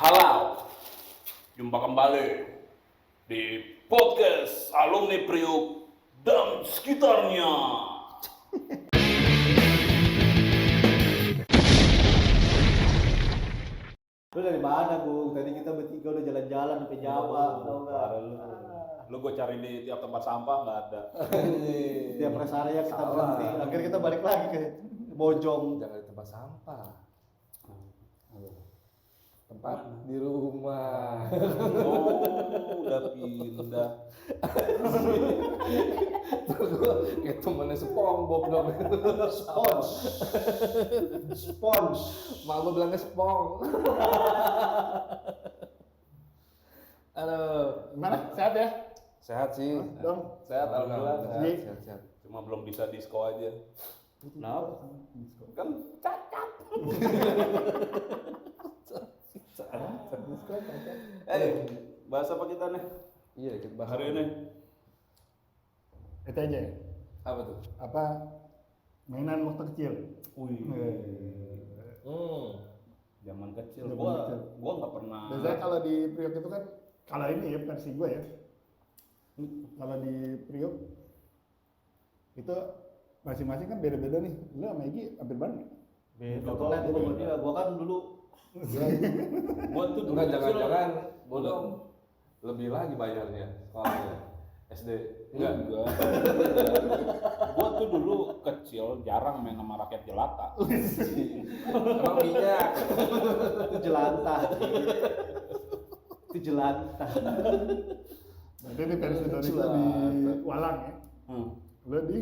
Halo, jumpa kembali di podcast Alumni Priuk dan sekitarnya. Lu dari mana, Bung? Tadi kita bertiga udah jalan-jalan sampai Jawa, tau nggak? Lu gue cari di tiap tempat sampah nggak ada. Tiap rest area kita berhenti. Akhirnya kita balik lagi ke Bojong. Jangan di tempat sampah. Tempat di rumah. Oh, udah pindah. Kayak temennya SpongeBob dong. Spons. Mak gue bilangnya Spong. Aduh. Gimana? Sehat ya? Sehat sih. Dong. Sehat, alhamdulillah. Sehat. Cuma belum bisa disco aja. Kenapa? Kan cacat. Bahas apa kita nih Iya, kita bahas hari ini? Itu aja ya? apa tuh? Apa mainan waktu kecil? Wih, Hmm. zaman kecil. Zaman Gua kecil. nggak pernah. Biasanya kalau di Priok itu kan, kalau ini ya versi gue ya, kalau di Priok itu masing-masing kan beda-beda nih. Lu sama Egy hampir bareng ya? Beda banget itu sama dia. Gua kan dulu Gua tuh dulu Enggak, kecil- jangan-jangan bodoh. Lebih lagi bayarnya sekolahnya. SD. Enggak. Gua tuh dulu kecil jarang main sama rakyat jelata. Emang minyak. itu jelantah. Itu jelantah. Berarti ini versi dari gue di Walang ya. Lu di,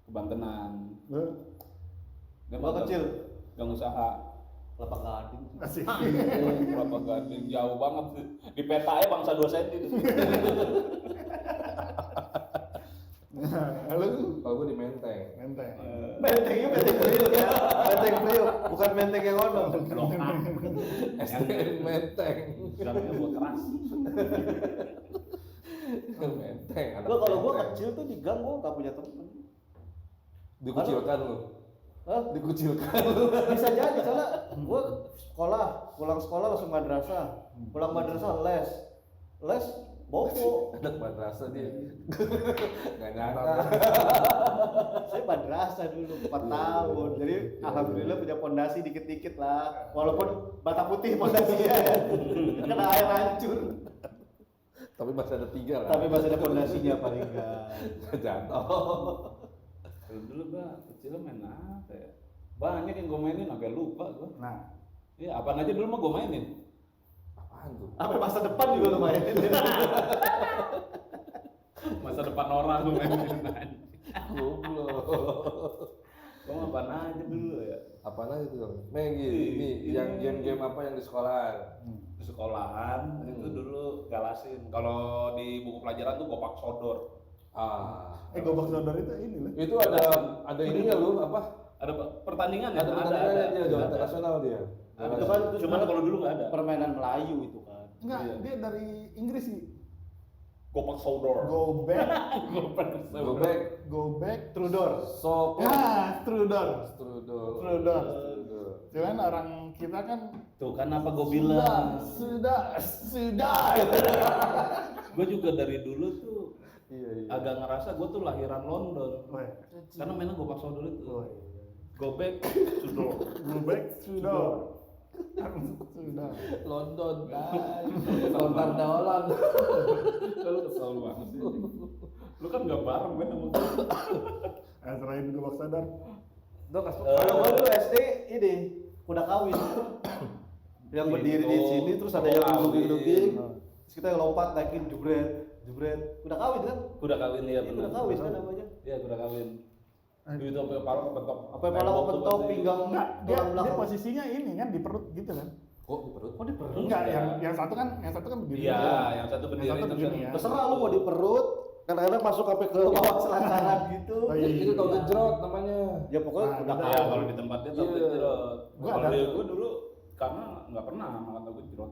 Kebantenan. lu Gua kecil. Gang usaha. Kelapa Gading. asik. Berapa gading jauh banget sih. Di petanya bangsa 2 cm. Nah, lu Kalau gue di Menteng. menteng. Mentengnya menteng Priuk ya. Menteng Priuk, bukan menteng yang ono. SD Menteng. Gangnya buat keras. Menteng. anak Gua kalau gua Menteng. kecil tuh di gang gua nggak punya teman. Dikucilkan lu. Hah? Dikucilkan. Bisa jadi karena gua pulang sekolah langsung madrasah. Pulang madrasah les bobo. Anak madrasah dia. Nggak nyangka. Saya madrasah dulu 4 tahun. Jadi alhamdulillah punya pondasi dikit-dikit lah. Walaupun bata putih pondasinya ya. Kena air hancur. Tapi masih ada 3 lah. Tapi masih ada pondasinya paling enggak. Jatuh. Dulu gua kecil main apa ya? Banyak yang gua mainin agak lupa gua. Nah, Iya, apaan aja dulu mah gua mainin. Apaan tuh? Sampai masa depan juga lumayan. Masa depan orang gua mainin. Goblok. Gua mah apaan aja dulu ya. Apaan aja tuh? Main gini, yang game-game apa yang di sekolahan? Di sekolahan itu dulu galasin. Kalau di buku pelajaran tuh gopak sodor. Gobak Sodor itu ini loh. Itu ada ininya lu apa? Ada pertandingan ya? Ada pertandingannya dia, juara Ada. internasional dia. Itu kan Cuman kalau dulu nggak ada. permainan Melayu itu kan. Enggak, Iya. dia dari Inggris sih. Gopak sodor. Go back, Gopak Go back, go back. Trudor. so Ya, Trudor. Strudel. Trudor. Cuman orang kita kan Tuh kan apa gue bilang. sudah. Gue juga dari dulu tuh Iya. agak ngerasa gue tuh lahiran London. Woi, Karena mainnya gopak sodor itu. woi. Go back sodor. Go back, sudah. Sudah. London, Sultan Daolan. Lu kesel banget sih. Lu kan nggak bareng kan sama gue. Selain Gobak Sodor, Dok, kasih Kalau gua dulu SD ini kuda kawin. Yang berdiri di sini terus ada yang duduk-duduk. Terus kita yang lompat naikin jebret. Kuda kawin kan? Kuda kawin ya Kuda kawin kan namanya. Iya kuda kawin. Itu sampai kepala kepentok. Apa yang malah kepentok pinggang enggak, dia tulang belakang. posisinya ini kan di perut gitu kan. Kok di perut? Oh di perut? Enggak, yang satu kan berdiri. Iya, aja. yang satu berdiri Yang satu terus begini yang- ya. Terserah lu mau di perut. Kadang-kadang masuk sampai ke bawah selangkangan gitu. Oh, iya. Itu tau gejrot namanya. Ya pokoknya Nah, kuda udah. Ya kawin. kalau di tempat dia tahu Iya. gejrot. Gua Kalau ada. di gue dulu karena nggak pernah makan tahu gejrot.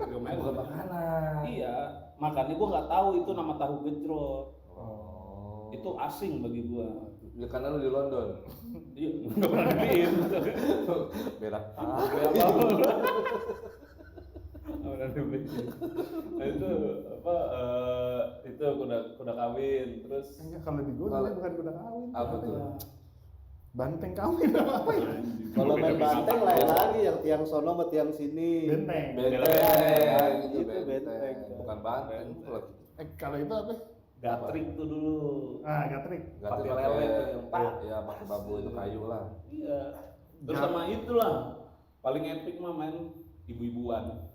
Gue main Bukan makanan. Iya, makanya gue nggak tahu itu nama tahu gejrot. Oh. Itu asing bagi gue. Ya karena lu di London. Iya, nggak pernah dibikin. Berak. Kayak apa? Nah itu apa? Itu kuda kawin, terus Enggak, kalau di gua Kalau- namanya bukan kuda kawin. Apa tuh? Banteng kawin apa ya? Kalau main banteng lain lagi yang tiang sono sama tiang sini. Benteng. Benteng, Itu benteng. bukan banteng. Kalau itu apa? gatrik tuh dulu. Ah, gatrik. Gak Pakai pakai lele tuh yang pak. ya pakai bambu itu kayu lah. Iya. Terus sama itulah paling epic mah main ibu-ibuan.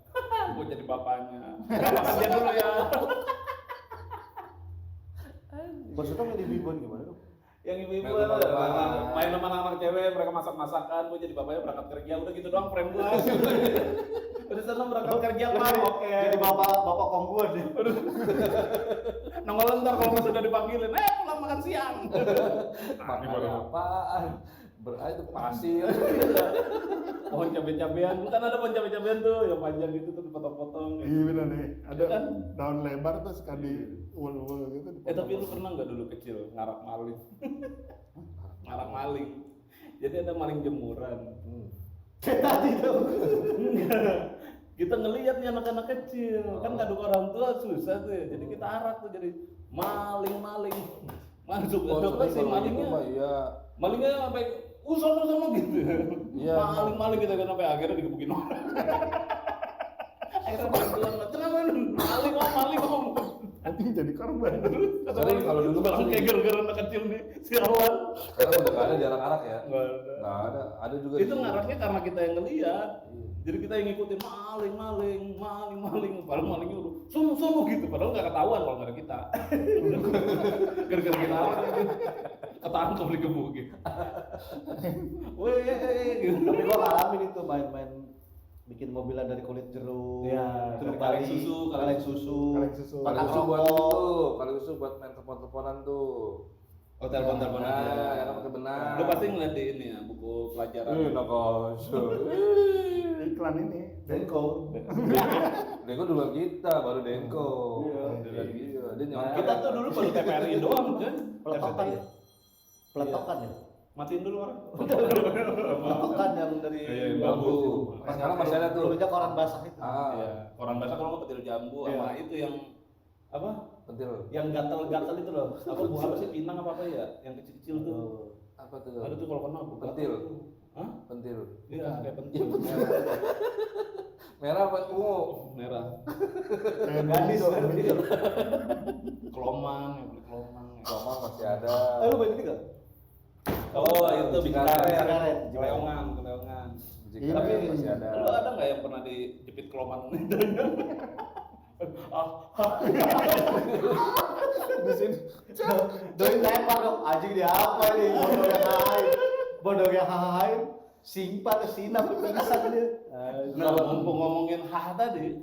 Gue jadi bapaknya. Bapaknya dulu ya. Maksudnya main di bibuan gimana dong? Yang ibu-ibu Main sama bapak. main sama anak-anak cewek, mereka masak-masakan, gue jadi bapaknya berangkat kerja, udah gitu doang frame gue. Udah sana berangkat kerja pak, oke. Jadi bapak kongguan deh. Nongol ntar kalau sudah dipanggilin, pulang makan siang. Makan apaan? Itu pasir. Pohon cabai-cabean, kan ada pohon cabai-cabean tuh yang panjang gitu tuh dipotong-potong. Iya benar nih. Ada Kan? daun lebar terus sekali ul-ul gitu. Tapi lu pernah nggak dulu kecil ngarak maling? Ngarak maling. Jadi ada maling jemuran. Kayak tadi dong. Kita ngelihat nih anak-anak kecil, kan kadang orang tua susah tuh ya. Jadi kita arak tuh jadi maling. Masuk apa sih malingnya? Iya. Malingnya sampai sono gitu. Iya. Maling gitu kan sampai akhirnya digebukin orang. Akhirnya bantuan, kenapa lu? Maling om. Anjing jadi korban. Sering kalau dulu kan Bang kayak gara-gara anak kecil nih, sialan. Sekarang udah gak ada jarang arak ya. Nggak ada. Nggak ada. Ada juga. Itu ngaraknya karena kita yang ngeliat. Jadi kita yang ngikutin maling. Padahal malingnya udah sono gitu. Padahal nggak ketahuan kalau nggak ada kita. Gara-gara kita ketangkep digebukin. Weh, gitu. Tapi gua ngalamin itu main-main bikin mobilan dari kulit jeruk. Iya, jeruk dari kaleng bali, susu, kaleng susu. Kaleng susu. Kalau Pakai susu buat rokok. itu, kalau susu buat main telepon-teleponan tuh. Oh, telepon-telepon Nah, aja. yang pakai benang. Lu pasti ngeliat di ini ya, buku pelajaran. Nakosu. Iklan ini. Denko. Denko dulu kita, baru Denko. Iya. Iya, dia nyampe. Kita tuh dulu baru TPRI doang kan. Peletokan ya. Peletokan ya. Matiin dulu orang. Peletokan yang dari Iya, Bambu. Pas sekarang masih ada tuh. Dulunya koran basah itu. Iya, koran basah kalau mau petir jambu sama itu yang apa? Pentil. Yang gatal-gatal itu loh. Apa buah apa sih pinang apa ya? Yang kecil-kecil tuh. Apa tuh? Ada tuh kalau kena buah. Pentil. Hah? Pentil. Iya, kayak pentil. Merah apa ungu? Merah. Kayak Gadis Bondo. kan gitu. Kelomang, yang beli kelomang. Sama masih ada. Lu main ini enggak? Oh, itu bikin karet. Karet. Keleongan. Jika Iya, masih iya. ada. Lu ada nggak yang pernah dijepit kelomang? Di sini. Doi lempar dong, anjing dia apa nih? Bodoh yang hahain. Simpan sinap pingsan dia. Nah, mumpung ngomongin tadi,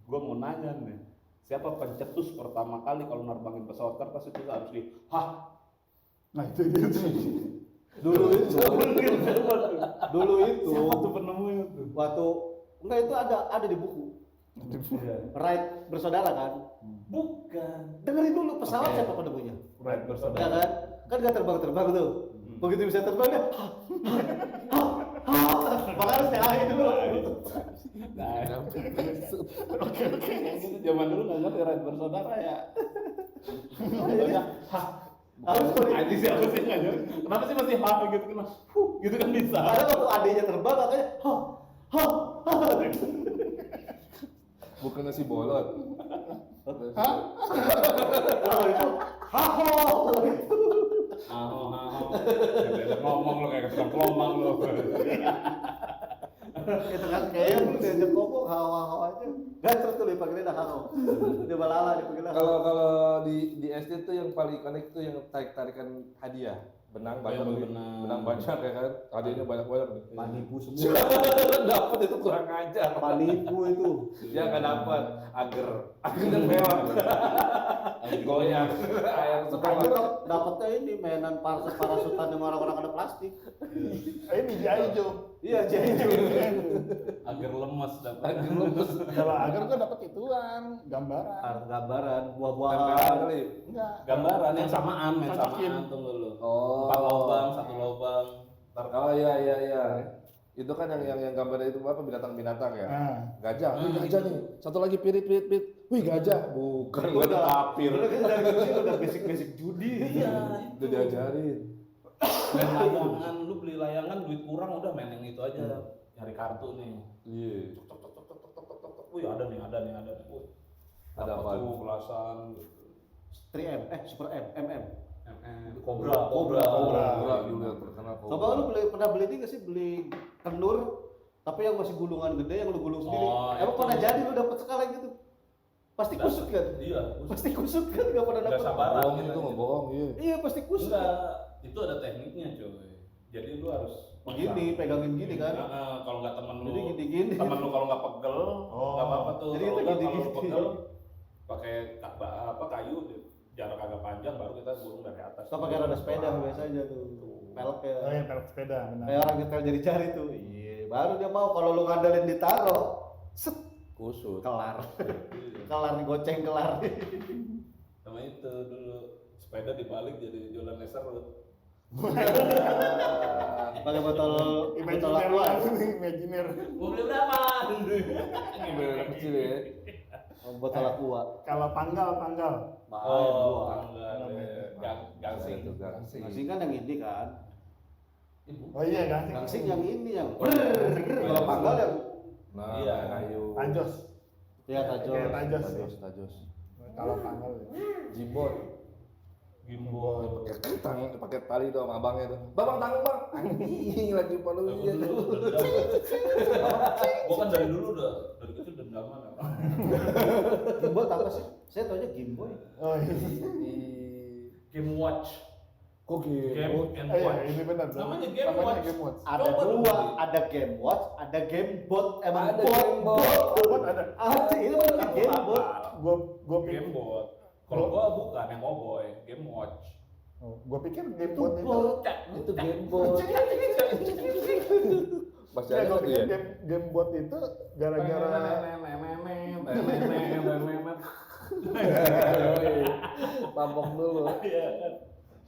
gua mau nanya nih, siapa pencetus pertama kali kalau nerbangin pesawat kertas itu harus di Nah itu dia tuh. Dulu itu. Dulu itu. Siapa tuh penemunya tuh? Waktu enggak itu ada di buku. Right bersaudara kan? Bukan. Dengerin dulu pesawat Oke. siapa penemunya? Right Ya bersaudara. kan? Kan gak terbang tuh. Begitu bisa terbang dia, makanya harus TAI dulu. Nah, oke. Gitu zaman dulu nggak ngerti right bersaudara ya. Banyak Harus Aji siapa sih nggak ngerti? Kenapa sih masih gitu kan? Gitu kan bisa. Padahal waktu adiknya terbang katanya, Bukan nasi bolot. Hah? kalau itu, haho. Ngomong lo kayak ketukang kelomang lo. Itu kan kayaknya lu diajak ngomong haho aja. Dan terus tuh dipanggilin haho. Dia balala dipanggilin haho. Kalau di SD tuh yang paling ikonik tuh yang tarik-tarikan hadiah. Benang banyak, benang banyak ya kan. Hadiahnya banyak-banyak. Panipu semua. Dapat itu kurang ajar. Panipu itu. Dia nggak dapat agar yang mewah. Goyang. Ayam Itu sekolah. dapetnya ini mainan parasutan yang orang-orang ada plastik. Ini jaijo. Iya jadi. Agar lemes dapat. Kalau agar gua dapat ituan, gambaran. Gambaran Tempelan buah-buahan. kali. Enggak. Gambaran yang samaan, main Cocokin. samaan tunggu lu. Oh. 4 lubang, 1 lubang. Oh iya. Itu kan yang gambarnya itu apa binatang-binatang ya. Ah. Gajah, wih gajah nih. Satu lagi pirit. Wih gajah. Bukan Itu gak ada tapir. Udah kan dari kecil udah basic judi. Iya. Udah diajarin. Main layangan, lu beli layangan duit kurang udah main yang itu aja. Nyari kartu nih. Iya. Tok. Wih ada nih. Wih. Ada apa? Tuh belasan. 3M, Super M, MM. Kobra. Kobra juga terkenal kobra. Coba lu pernah beli ini nggak sih, beli kenur tapi yang masih gulungan gede yang lu gulung sendiri? Oh, Emang itu. pernah jadi lu dapet sekali gitu? Pasti kusut kan? Iya. Pasti kusut kan? Gak pernah Nggak dapet? sabaran. Bohong itu ngebohong, iya. Iya pasti kusut. Enggak, itu ada tekniknya coy. Jadi lu harus Begini, pegangin gini kan? Kalau nggak temen lu, Jadi gini-gini. temen lu kalau nggak pegel, nggak apa-apa tuh. Jadi Kalau kita nggak, kalau gini-gini. lu pegel, pakai kayu, jarak agak panjang, baru kita gulung dari atas. Kita pakai roda sepeda biasanya tuh, peleknya. Oh ya pelek sepeda benar. Kayak orang nyetel jari-jari tuh. Iya, baru dia mau kalau lu ngandelin ditaro, set, Kusut. kelar. Iya. Kelar digoceng kelar. Sama itu dulu sepeda dibalik jadi jualan laser lu. Pakai botol Imajiner aqua. imajiner. Mau beli berapa? Ini kecil ya. Botol aqua. Kalau panggal. Oh, Bahaya, enggak deh. Gangsing. Itu gangsing. Gangsing kan yang ini kan. Oh iya kan. Gangsing yang ini yang. Kalau panggal yang Nah, Iya. kayu. Tajos. ya tajos. Kayak tajos. Tajos. Kalau panggal. Jimbot. Gimbal. Pakai tali tuh sama abangnya tuh. Bang, tanggung bang. Anjing lagi palu iya. Gua kan dari dulu dari kecil dendaman. Gimbal apa sih? Saya taunya Gimboy. Oh iya. Game watch. Kok gitu? Game and Iya, watch. ini benar. Namanya game watch. Game watch. Ada Coba dua, dulu. ada game watch, ada game bot. Emang Ada bot, game bot. Bot ada. Ada, ini namanya game bot. Gua pikir. Game bot. Kalau gua bukan yang cowboy, game watch. Oh, gua pikir game Itu bot itu. bot. Itu game bot. Masih Ya, ada gua tuh pikir ya. game bot itu gara-gara Mabok dulu. Iya kan.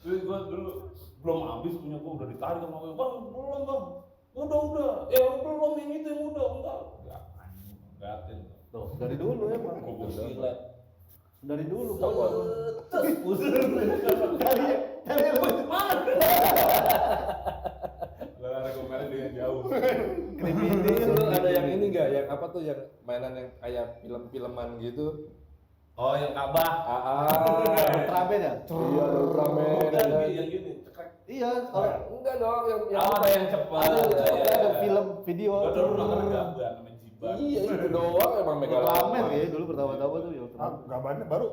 Terus gua dulu belum habis punya gua udah ditarik sama gua. Bang, belum bang. Udah. Belum yang itu yang udah enggak. Ya anjing, gatin. Tuh, dari dulu emang. Gua silet. Dari dulu. Terus pusing. Dari lu. Gara-gara gua main dia jauh. Dulu ada yang ini enggak? Yang apa tuh yang mainan yang kayak film-filman gitu? Oh, yang Ka'bah. Ultraman ya? Iya, Ultraman. Yang gini, cekrek. Iya, kalau Enggak dong, yang Oh, ada yang cepat. ada film video. Gua dulu nonton gambar namanya Jiban. Iya, itu doang emang megang. Ultraman ya dulu pertama-tama tuh ya. Ah, gambarnya baru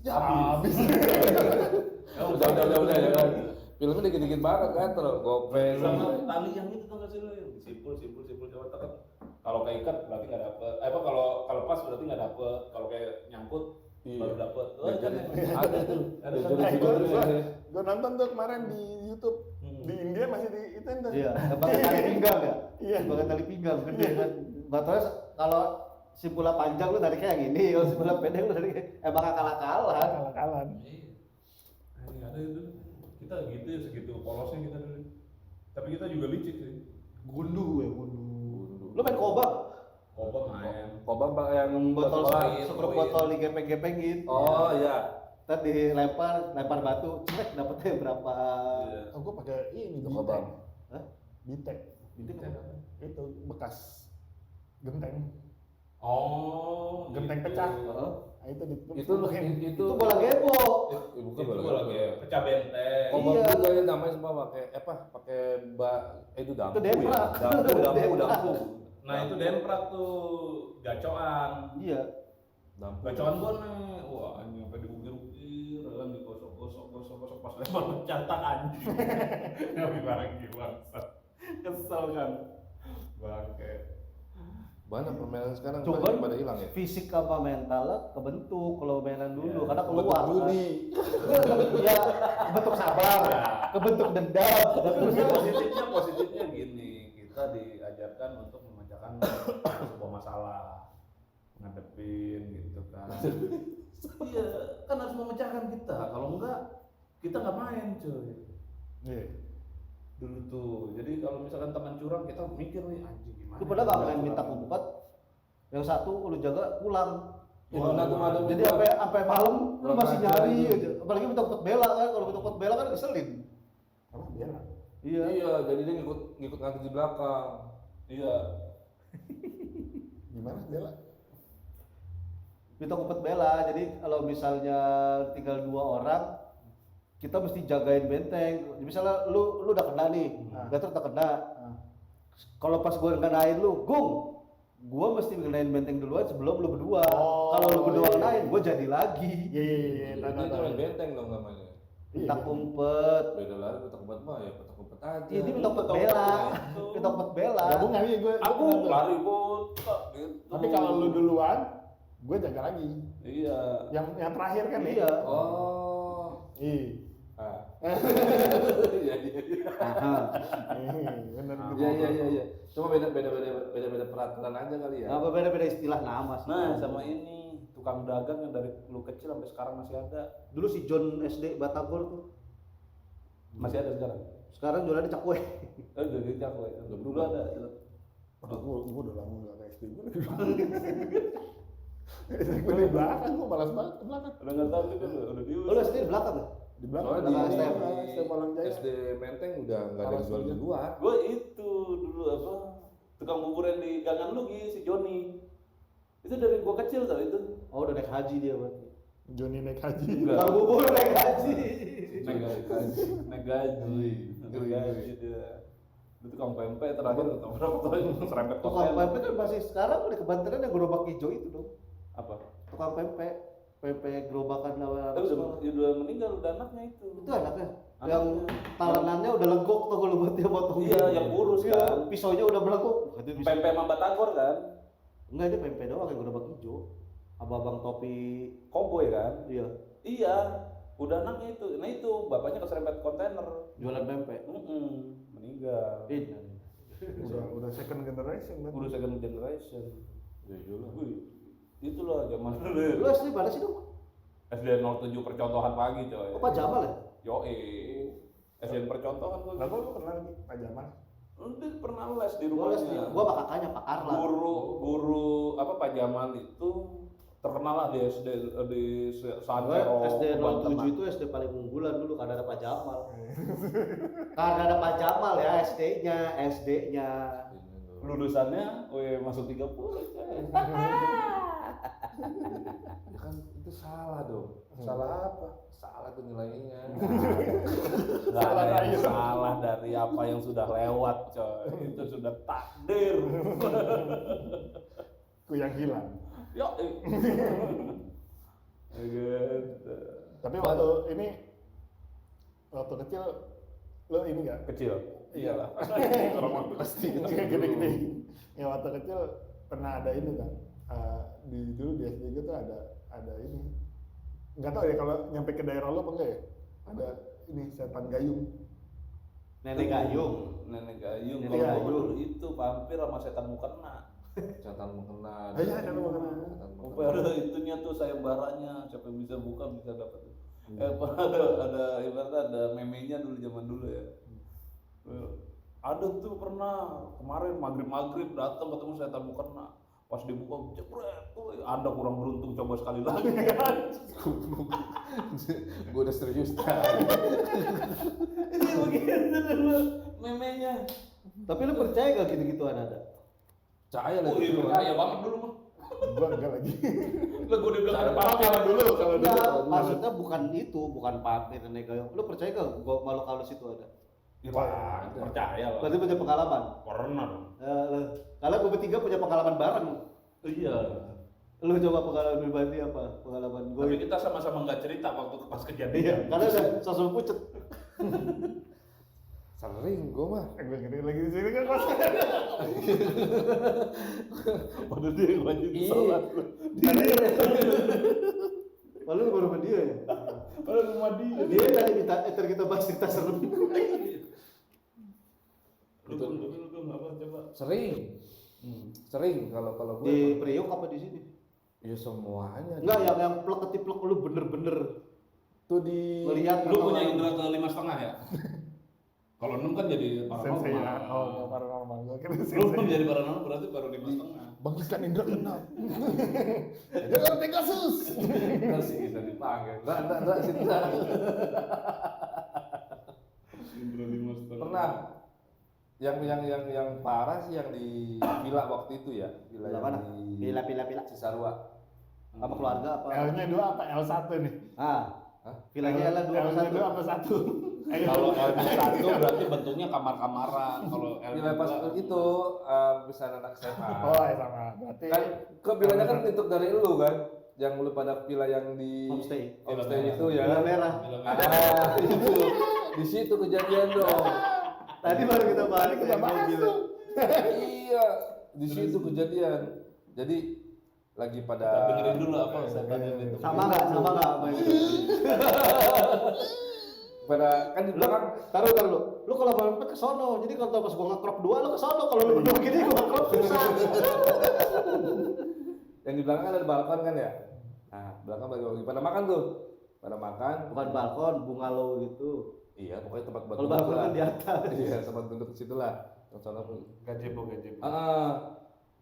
Ya, habis. Udah ya kan. Filmnya dikit-dikit banget kan, terus gopeng. Sama tali yang itu tau gak sih lo yang simpul coba tekan. Kalau keikat berarti nggak dapet. Kalau pas berarti nggak dapet. Kalau kayak nyangkut baru dapet. Oh, kan ya. Ada tuh. Ada Ada sama. video. Gua nonton tuh kemarin di YouTube. Di India masih di itu tuh. Iya, pakai tali pinggang ya? Iya. Pakai tali pinggang gede kan. Nggak tahu ya, kalau simpulnya panjang lu nariknya yang ini, kalau simpulnya pendek lu nariknya emang akal-akalan. Kalah-kalan. Iya. Ini ada itu. Kita gitu ya segitu polosnya kita dulu. Tapi kita juga licik sih. Gundu. Lu main kobang? Koba main. Kobang pak yang Botol orang. sekrup botol digepeng-gepengin. Oh iya. Ntar dilempar batu, cek dapetnya berapa? Iya. Oh, gua pakai ini Itu kobang. Hah? Bitek. Itu apa? Itu bekas genteng. Oh, Genteng gitu. pecah. Heeh. Nah, itu di Itu Itu bola gebo. bukan Itu bola bola gede. pecah benteng. Kobang Iya. juga yang namanya semua pakai pakai itu dampu. Itu demprak. Ya? Dampu. Nah itu demprak tuh gacoan. Iya. Dampu. Gacoan gua nih, wah anjing sampai diukir-ukir, kan digosok-gosok pas lempar mencatak anjing. Tapi barang gila, kesel kan. Bangke. Banyak permainan sekarang Cuman pada hilang ya. fisik apa mentalnya kebentuk kalau mainan dulu Iya. karena keluar kan. Judi. Ya, kebentuk sabar, kebentuk dendam. Tapi positifnya gini, kita diajarkan untuk memecahkan sebuah masalah, ngadepin gitu kan. Iya, kan harus memecahkan kita. Kalau enggak, kita nggak main cuy. Iya. Dulu tuh. Jadi kalau misalkan teman curang kita mikir nih anjing gimana. Lu pada nggak main minta kumpet, yang satu lu jaga pulang. Jadi sampai malam lu masih nyari aja. Apalagi minta kumpet bela kan, kalau minta kumpet bela kan keselin. Apa bela? Iya, jadi dia ngikut ngantri di belakang. Iya. Gimana bela? Minta kumpet bela, jadi kalau misalnya tinggal 2 orang, kita mesti jagain benteng. Misalnya lu udah kena nih, Gatot udah kena. Kalau pas gua ngenain lu, gua mesti ngenain benteng duluan sebelum lu berdua. Kalau lu berdua ngenain, gua jadi lagi. Iya. Itu main benteng dong namanya. Minta kumpet. Beda lagi minta kumpet mah ya minta kumpet aja. Iya, dia minta kumpet bela. Minta kumpet bela. Gabungan ya gue. Aku lari buta gitu. Tapi kalau lu duluan, gue jaga lagi. Iya. Yang terakhir kan Iya. Oh. Iya. Iya. Bener gitu. Iya. Cuma beda peraturan aja kali ya. Apa beda-beda istilah nama sih. Nah, sama ini tukang dagang yang dari dulu kecil sampai sekarang masih ada. Dulu si John SD Batagor tuh. Masih ada sekarang. Sekarang jualan di Cakwe. Udah gitu aku. Dulu ada. Gue udah lama gak ke SD gue. Gue di belakang, gue malas banget ke belakang. Udah nggak tahu juga udah di. Lu SD di belakang ya? Di belakang. Soalnya di STM Malang Jaya. SD Menteng udah nggak ada yang jual di luar. Gue itu dulu apa? Tukang bubur yang di gangan lu si Joni. Itu dari gua kecil tau itu. Oh, udah naik haji dia berarti. Joni naik haji. Enggak. Tukang bubur naik haji. Naik gaji dia. Itu tukang pempek terakhir atau berapa tahun serempet Tukang hotel. pempek kan masih sekarang di kebanteran yang gerobak hijau itu dong. Apa? Tukang pempek gerobakan lawan Tapi udah meninggal udah anaknya itu. itu anaknya. Yang talanannya udah legok tuh kalau buat dia potong. Iya, yang kurus Iya, kan. pisaunya udah belegok. Pempek sama batagor kan. Enggak, dia pempek doang yang gerobak hijau. Abang-abang topi. Koboi kan. Iya, Iya. Udah anaknya itu. Nah itu bapaknya keserempet kontainer. jualan pempek. Meninggal. Udah second generation kan. Udah second generation. Ya juga. Wih, itu loh zaman dulu. Lu asli mana sih dong? SD 07 percontohan pagi coy. Apa Jamal ya? Yoi. SD percontohan gua. Kenapa lu kenal nih Pak Jamal? Udah pernah les di Gua les rumahnya. gua sama kakaknya Pak Karla. Guru apa Pak Jamal itu terkenal lah di SD di Santero. SD Banten. 07 itu SD paling unggulan dulu karena ada Pak Jamal. Karena ada Pak Jamal ya SD-nya. Lulusannya, masuk 30 coy. Ya kan itu salah dong. Salah apa? Salah tuh nilainya. Nggak ada yang salah dari apa yang sudah lewat coy. Itu sudah takdir. Ku yang hilang. Yo. Gitu. Tapi waktu kecil lo ini nggak? Kecil. Iyalah. Orang pasti gede-gede. Ya waktu kecil pernah ada ini kan. Dulu di SD gue tuh ada ini. Nggak tahu ya kalau nyampe ke daerah lo apa enggak ya? Ada ini setan gayung. Nenek Gayung. Nenek Gayung. Nenek Kalau gua Gayung. dulu itu vampir sama setan mukena. Setan mengkena. Iya, setan mukena. Ada itunya tuh sayembaranya, siapa yang bisa buka bisa dapat. Ada ibaratnya ada memenya dulu zaman dulu ya. Ada tuh pernah kemarin maghrib datang ketemu setan mukena. Pas dibuka jebret tuh Anda kurang beruntung coba sekali lagi. Gue udah serius. Itu begitu dulu memenya. Tapi lu percaya gak gitu-gituan ada? Percaya lah. Oh iya percaya banget dulu mah. Gua enggak lagi. Lah gua udah bilang ada Kalau dulu Enggak, maksudnya bukan pamer Nenek Gayung. Lu percaya gak gua makhluk halus itu ada? Ya, percaya lah. Berarti punya pengalaman. Pernah dong. Kalau gue bertiga punya pengalaman bareng. Iya. Lu coba pengalaman pribadi apa? Pengalaman gue. Tapi kita sama-sama nggak cerita waktu pas Iya, kejadian. karena udah sosok pucet. Sering gue mah. gue gede lagi di sini kan kos. Padahal dia yang lanjut Iya. sholat. Lalu lu baru sama dia ya? Padahal rumah dia. Dia tadi minta kita bahas cerita serem. Lu nggak apa coba. Sering. Sering kalau gue. Di Priok apa di sini? Ya semuanya. Enggak, yang plek ketiplek lu bener-bener Tuh di. melihat Lu atau- punya indra ke 5,5 ya? Kalau 6 kan jadi Sensei ya. paranormal. Oh, nggak paranormal. Gua kira Lu sensei. jadi paranormal berarti baru 5,5. Bangkitkan Indra keenam. Jangan Pegasus. Bener sih bisa dipanggil. Enggak sih enggak. Indra 5,5. Pernah yang parah sih yang di villa waktu itu ya, villa Villa yang mana? di Villa. Cisarua. Apa keluarga apa? L-nya 2 apa L1 nih? Ah, Hah? villanya L 2 L-nya 2 apa apa 1? Kalau L1 berarti bentuknya kamar-kamaran. Kalau Villa pas L2 itu bisa anak SMA. Oh, ya sama. Berarti Kan ke villanya kan bentuk dari lu kan, yang lu pada villa yang di Homestay. itu ya. Villa merah. Ah, itu di situ kejadian dong. Tadi baru kita balik kita bahas tuh. Iya, di situ kejadian. Jadi lagi Kita pada dengerin dulu apa setannya itu. Sama nggak sama itu? pada kan di Lu belakang taruh lu. Lu kalau mampet ke sono. Jadi kalau pas gua nge-crop 2 lu ke sono. Kalau lu berdua gini gua nge-crop susah. yang di belakang kan ada balkon kan ya. Nah, belakang lagi pada makan tuh. Pada makan. Bukan balkon, bungalow gitu. Iya, pokoknya tempat buat Kalau duduk balkon lah. kan di atas. Iya, tempat duduk di situ lah. Yang sana pun. Gajebo.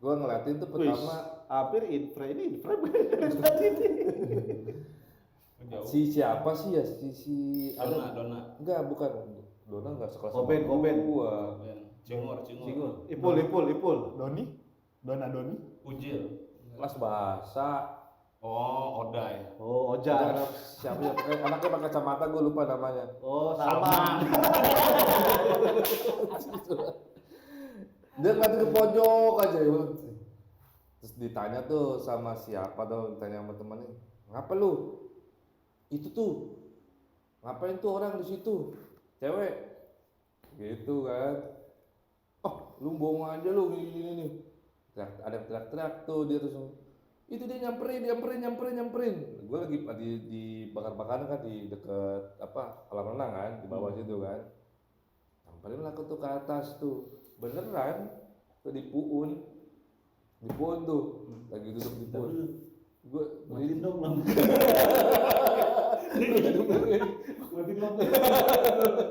Gua ngeliatin tuh pertama Hampir infra dari tadi nih. Jauh. si siapa sih ya si Dona. enggak bukan Dona enggak sekelas sama Koben. gua. Cingur. Ipul. Doni? Doni? Ujil. Kelas bahasa. Oh, Oda ya. Oh, Jangan Oja. siapa ya? Pokoknya anaknya pakai kacamata gua lupa namanya. Oh, Salman. Dia ngeliatin ke pojok aja ya. Terus ditanya tuh sama siapa tuh, ditanya sama temannya, ngapa lu? Itu tuh, ngapain tuh orang di situ? Cewek, gitu kan? Oh, lu bohong aja lu gini. Ada teriak-teriak tuh dia terus, itu dia nyamperin. Gue lagi di bakar-bakaran kan di deket apa kolam renang kan, di bawah situ kan. Nyamperin lah tuh ke atas tuh, beneran tuh di puun tuh lagi duduk di puun. Gue Matiin dong lampu. Matiin lampu.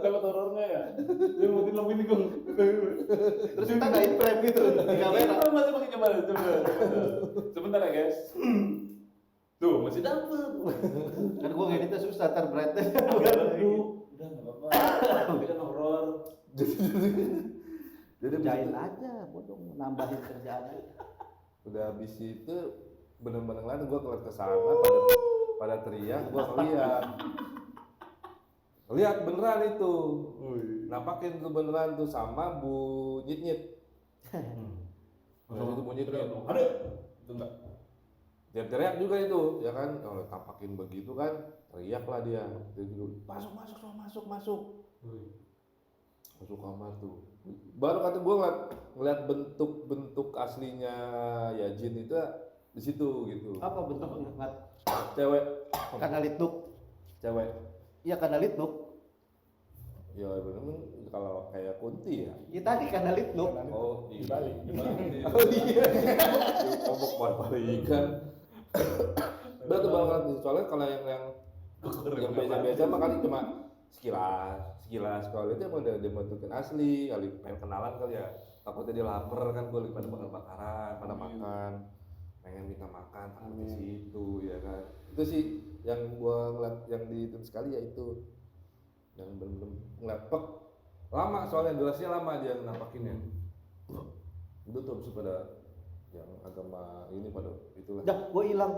Dapat horornya ya. Dia matiin lampu ini Gong. Terus kita nggak frame gitu di kamera. Masih pakai coba. Sebentar ya guys. Tuh masih dapet. Kan gua ngeditnya susah, ntar brightness. Udah nggak apa-apa. Tapi kan horor. jadi Kerjain aja, bodoh, nambahin kerjaan aja. udah habis itu bener-bener ngeliat gue keluar ke sana pada teriak, gue lihat beneran itu nampakin tuh beneran tuh sama Bu Nyit itu Bu Nyit Ada. Itu enggak. dia teriak juga itu ya kan, kalau tampakin begitu kan teriak lah dia gitu. masuk kamar tuh. Baru kata gue ngeliat bentuk aslinya ya jin itu di situ gitu. Apa bentuknya? Nggak. Cewek. Karena litnuk. Cewek. Iya karena litnuk. Ya bener kalau kayak kunti ya. Iya tadi karena litnuk. Oh Di balik. Oh iya. Ngomong balik-balikan. Udah tuh banget soalnya kalau yang biasa mah kali cuma sekilas kalau itu emang dia bentukin asli kali pengen kenalan kali ya, takutnya dia lapar kan, gue lagi pada bakar-bakaran pada makan pengen minta makan takutnya situ ya kan. Itu sih yang gua ngeliat yang di itu sekali ya itu yang bener-bener ngeliat pek lama soalnya durasinya lama dia nampakinnya. Udah tuh habis pada yang agama ini pada itulah Dah, gua hilang.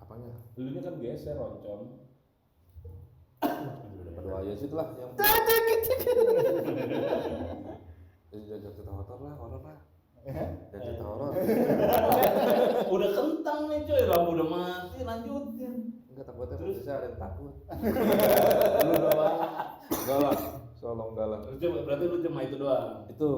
apanya Dulunya kan geser roncong. pada aja sih lah yang jadi cerita horor lah jadi cerita horor Udah kentang nih coy, lampu udah mati, lanjutin. enggak takutnya terus saya ada yang takut Lu doang. enggak lah Solong enggak lah Terus coba berarti lu cuma itu doang. itu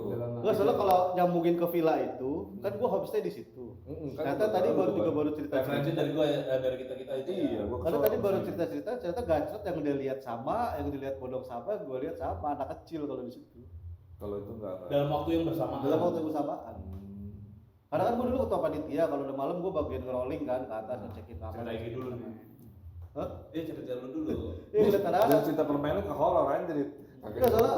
Enggak, soalnya kalau nyambungin ke villa itu, kan gua homestay di situ. kan Ternyata tadi baru cerita. Referensi dari gua ya, dari kita itu. iya gua Karena kesel. tadi baru cerita, ternyata gacret yang dia lihat sama, yang dilihat bodong sama, gua lihat sama anak kecil kalau di situ. kalau itu enggak Dalam waktu yang bersamaan. Dalam waktu bersamaan. Karena kan gua dulu ketua panitia, kalau udah malam gua bagian ngerolling kan ke atas ngecekin kamar. Cerita ini dulu nih. Hah? cerita lu dulu. Iya ngeliat ada. Dia cerita permainan ke horor anjir. Enggak salah.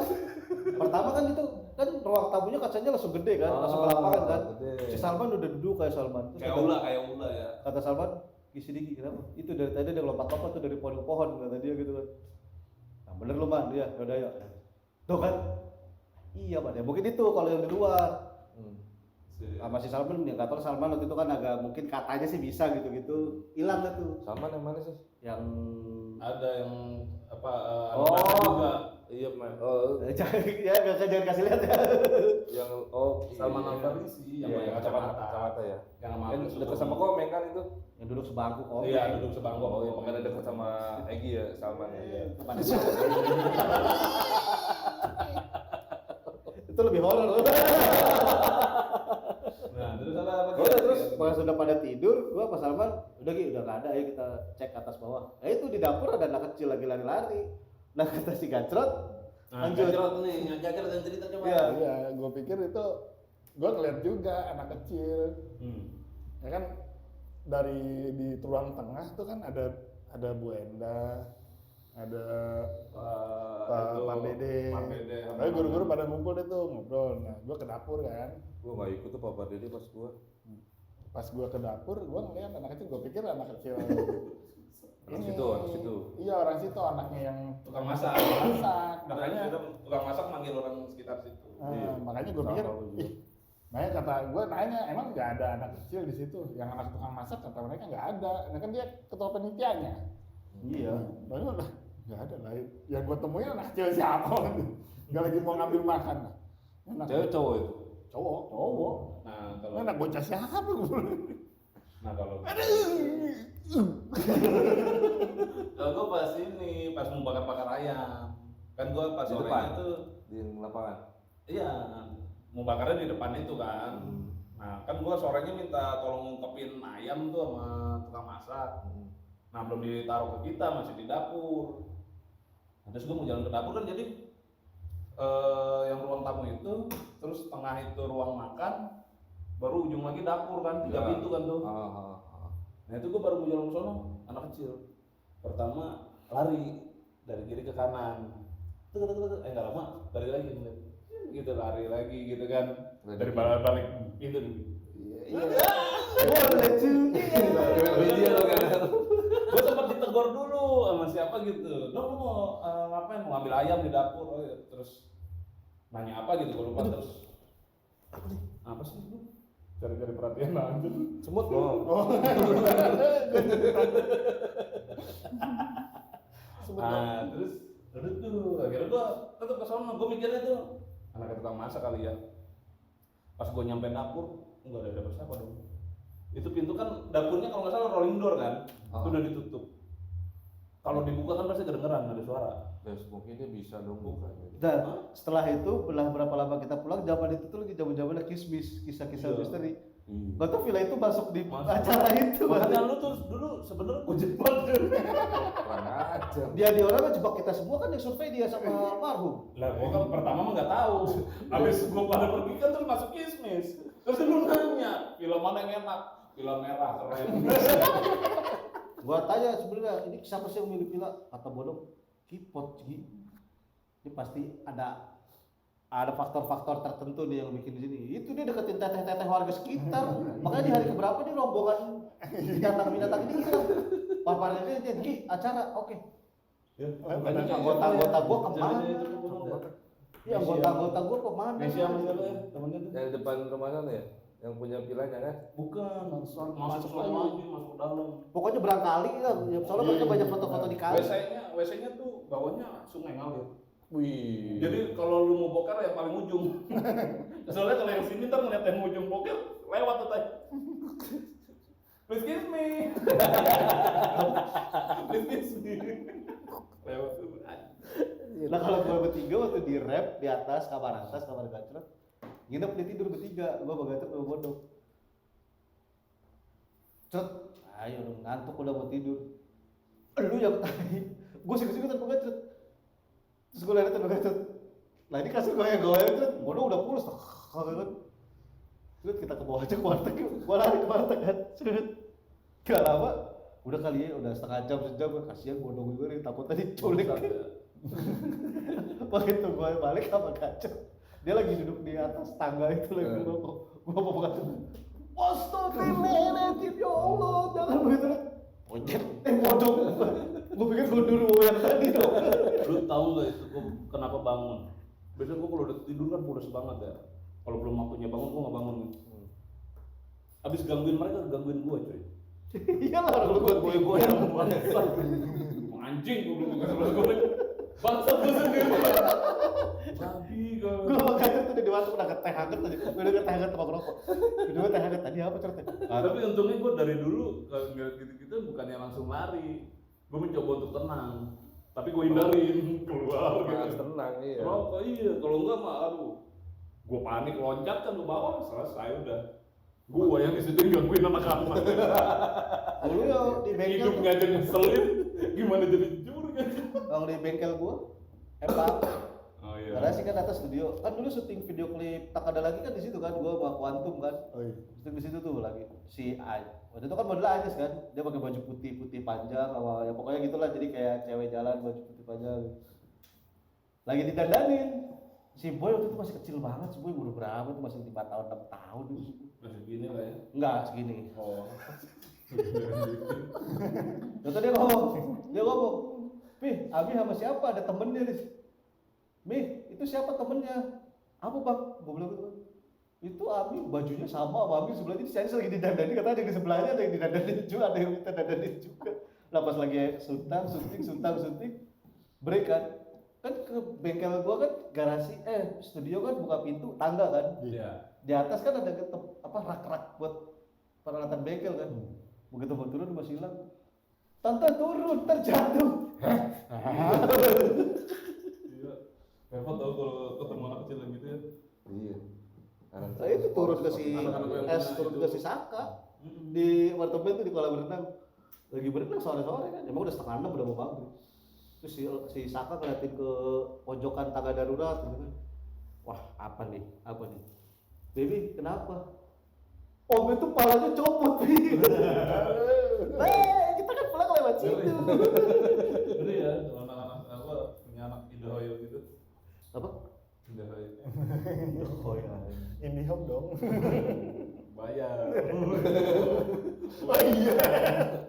Pertama kan itu kan ruang tamunya kacanya langsung gede kan, langsung ke lapangan kan. Gede. Si Salman udah duduk kayak Salman. Terus Kayak ula ya. kata Salman, "Gisi diki kenapa?" Itu dari tadi dia lompat-lompat tuh dari pohon ke pohon kata dia gitu kan. Nah, bener lu Man, dia udah ya. Tuh kan. Iya, Pak. Ya mungkin itu kalau yang di luar. Sama si Salman ya nggak tahu Salman waktu itu kan agak mungkin katanya sih bisa gitu-gitu hilang lah tuh Sama yang mana sih? yang Ada yang apa Oh. anak juga. Iya, oh, ya jangan kasih lihat ya yang Salman iya. Al-Farisi yang Iya, pakai kacamata ya. Yang sama Kan Agus dekat sama Subroto. Komeng kan itu. yang duduk sebangku kok Iya, duduk sebangku. Oh, iya, makanya dekat sama Egi ya, Salman ya. Iya. itu lebih horor Nah, terus apa udah terus pas sudah pada tidur gua pas Salman udah udah nggak ada ya kita cek atas bawah itu di dapur ada anak kecil lagi lari-lari nah kata si Gacrot Nah, lanjut Gacrot nih, yang Gacrot yang cerita coba. Iya. Iya, gue pikir itu gue ngeliat juga anak kecil. Ya kan dari di ruang tengah tuh kan ada Bu Enda, ada Pak Dede. Tapi guru-guru pada ngumpul deh tuh ngobrol. Nah, gue ke dapur kan. Gua nggak ikut tuh Papa Dede pas gua. Pas gue ke dapur, gue ngeliat anak kecil. Gue pikir anak kecil. Orang situ. Iya, orang situ anaknya yang Tukang masak. masak. Makanya Makanya, tukang masak manggil orang sekitar situ. Iya. makanya gue pikir, Sama gua juga. makanya kata gue nanya, emang nggak ada anak kecil di situ? Yang anak tukang masak kata mereka nggak ada. Nah kan dia ketua panitianya. iya Baru lah, nggak ada lah. Yang gue temuin anak kecil siapa? Nggak lagi mau ngambil makan. Anak Cewek cowok itu. cowok. Nah, Ini kalau anak bocah siapa? kalau gue pas ini pas mau bakar ayam. Kan gue pas Di sorenya depan? tuh Di lapangan. iya mau bakarnya di depan itu kan. Nah, kan gue sorenya minta tolong ngungkepin ayam tuh sama tukang masak. Nah, belum ditaruh ke kita, masih di dapur. Nah, terus gue mau jalan ke dapur kan jadi yang ruang tamu itu, terus tengah itu ruang makan, baru ujung lagi dapur kan, 3 Ya. pintu kan tuh. Ah. Nah itu gue baru mau jalan ke sono, anak kecil. Pertama lari dari kiri ke kanan. Nggak lama, balik lagi. Gitu lari lagi gitu kan. Dari balik pintu nih. Media lo kan. Gue sempat ditegur dulu sama siapa gitu. Lo mau ngapain? Mau ambil ayam di dapur. Oh, iya. Terus nanya apa gitu, gue lupa terus. Apa sih itu? Cari-cari perhatian aja. Semut loh. Nah, terus udah tuh, akhirnya gua tetep ke sono, gua mikirnya tuh anak tukang masak kali ya. Pas gua nyampe dapur, enggak ada siapa dong. Itu pintu kan dapurnya kalau nggak salah rolling door kan, itu udah ditutup. Kalau dibuka kan pasti kedengeran ada suara. Ya mungkin dia bisa dong buka. dan setelah itu berapa lama kita pulang zaman itu tuh lagi zaman-zamannya kisah-kisah Iya. misteri Iya. gak tau villa itu masuk di Masuk. acara itu Makanya lu tuh dulu sebenarnya gua jebak tuh. Kurang ajar. dia orang ngejebak kita semua kan yang survei dia sama almarhum Lah gua kan pertama mah nggak tahu. Habis gua pada pergi kan terus masuk kismis. Terus lu nanya, film mana yang enak? Film merah keren. gua tanya sebenarnya ini siapa sih yang milih villa kata bodong kipot Gi. Ini pasti ada faktor-faktor tertentu nih yang bikin di sini. Itu dia deketin teteh-teteh warga sekitar. Makanya di hari keberapa nih rombongan binatang ini hilang. Paparnya dia Gi acara oke. Anggota-anggota gua kemana? Iya anggota gua kemana? Messi sama siapa ya? Temennya tuh. Yang depan rumah sana ya? Yang punya villanya kan? Bukan, masuk lagi, masuk ke dalam. Pokoknya berangkali lah. Soalnya mereka banyak foto-foto di kali. WC-nya tuh bawahnya sungai ngalir. Wih. Jadi kalau lu mau boker yang paling ujung. Soalnya kalau yang sini ntar ngeliat yang ujung boker lewat tuh tadi. Please kiss me. Please kiss me. Lewat tuh. Nah kalau gua bertiga waktu di rap di atas kamar Gacrot, nginep di tidur bertiga, gua sama Gacrot sama Bodong. Cet, ayo dong ngantuk udah mau tidur. Lu yang tai, gua sikut-sikutan sama Gacrot. Terus gua liatin sama Gacrot. Nah ini kasur goyang-goyang Cet, Bodong udah pulas. Terus kita ke bawah aja ke warteg yuk, gua lari ke warteg kan. Gak lama, Udah kali ya, udah setengah jam sejam, kasihan gua nunggu gue nih, takutnya diculik. Begitu gue balik sama kaca, dia lagi duduk di atas tangga itu lagi ngerokok. Gua mau buka tuh, astagfirullahaladzim, ya Allah, jangan begitu. Pojok. Gua pikir gua dulu mau yang tadi dong. Lu tahu nggak itu gua kenapa bangun? Biasanya gua kalau udah tidur kan pulas banget ya. Kalau belum waktunya bangun gua nggak bangun. Abis gangguin mereka, gangguin gua coy. Iya lah, lu Gue yang bangsat. Anjing gua belum ngerti gua. Bangsat gua sendiri. Babi gua. Gua makanya tuh di waktu udah teh hangat aja. Udah teh hangat sama rokok. Udah teh hangat tadi apa ceritanya? Tapi untungnya gua dari dulu kalau ngeliat gitu-gitu bukannya langsung lari. Gua mencoba untuk tenang. Tapi gua hindarin keluar Harus gitu. tenang, iya. Rokok iya, kalau enggak mah aduh. Gua panik loncat kan ke bawah, selesai udah. Gua yang disitu gangguin anak-anak. Dulu ya di bengkel Hidupnya aja ngeselin, gimana jadi juri kan? kalau di bengkel gua emang Oh karena sih kan atas studio kan dulu syuting video klip tak ada lagi kan di situ kan gua sama Quantum kan Oh iya. syuting di situ tuh lagi si A waktu itu kan model Anis kan dia pakai baju putih panjang sama ya pokoknya gitulah jadi kayak cewek jalan baju putih panjang lagi didandanin si Boy waktu itu masih kecil banget si Boy baru berapa tuh masih 5 tahun 6 tahun dulu Masih gini lah ya. enggak segini Oh. terus dia ngomong Pih, Abi sama siapa? Ada temennya nih. Mih, itu siapa temennya? Apa bang? Gue bilang gitu kan. Itu Abi bajunya sama Abi sebelahnya. Saya lagi didandani, katanya ada yang di sebelahnya ada yang didandani juga, ada yang minta dandani juga. Lah pas lagi syuting, break kan. Kan ke bengkel gua kan garasi, studio kan buka pintu, tangga kan. Iya. Di atas kan ada rak-rak buat peralatan bengkel kan. Begitu mau turun masih hilang. Tante turun, terjatuh. Iya. Repot tau kalau ketemu anak kecil yang gitu ya. Iya. Saya itu turun ke si Anak-anak yang S, punya turun itu. ke si Saka di apartemen tuh di kolam renang. Lagi berenang sore-sore kan, emang udah setengah 6 udah mau maghrib. Terus si Saka ngeliatin ke pojokan tangga darurat gitu kan. Wah, apa nih? Baby, kenapa? Om itu palanya copot, Bi. Kita kan pulang lewat situ. Ngeri ya, kalau anak-anak apa punya anak Indohoyo gitu. Apa? Indohoyo. Oh ya. IndiHome dong. Bayar. Oh iya.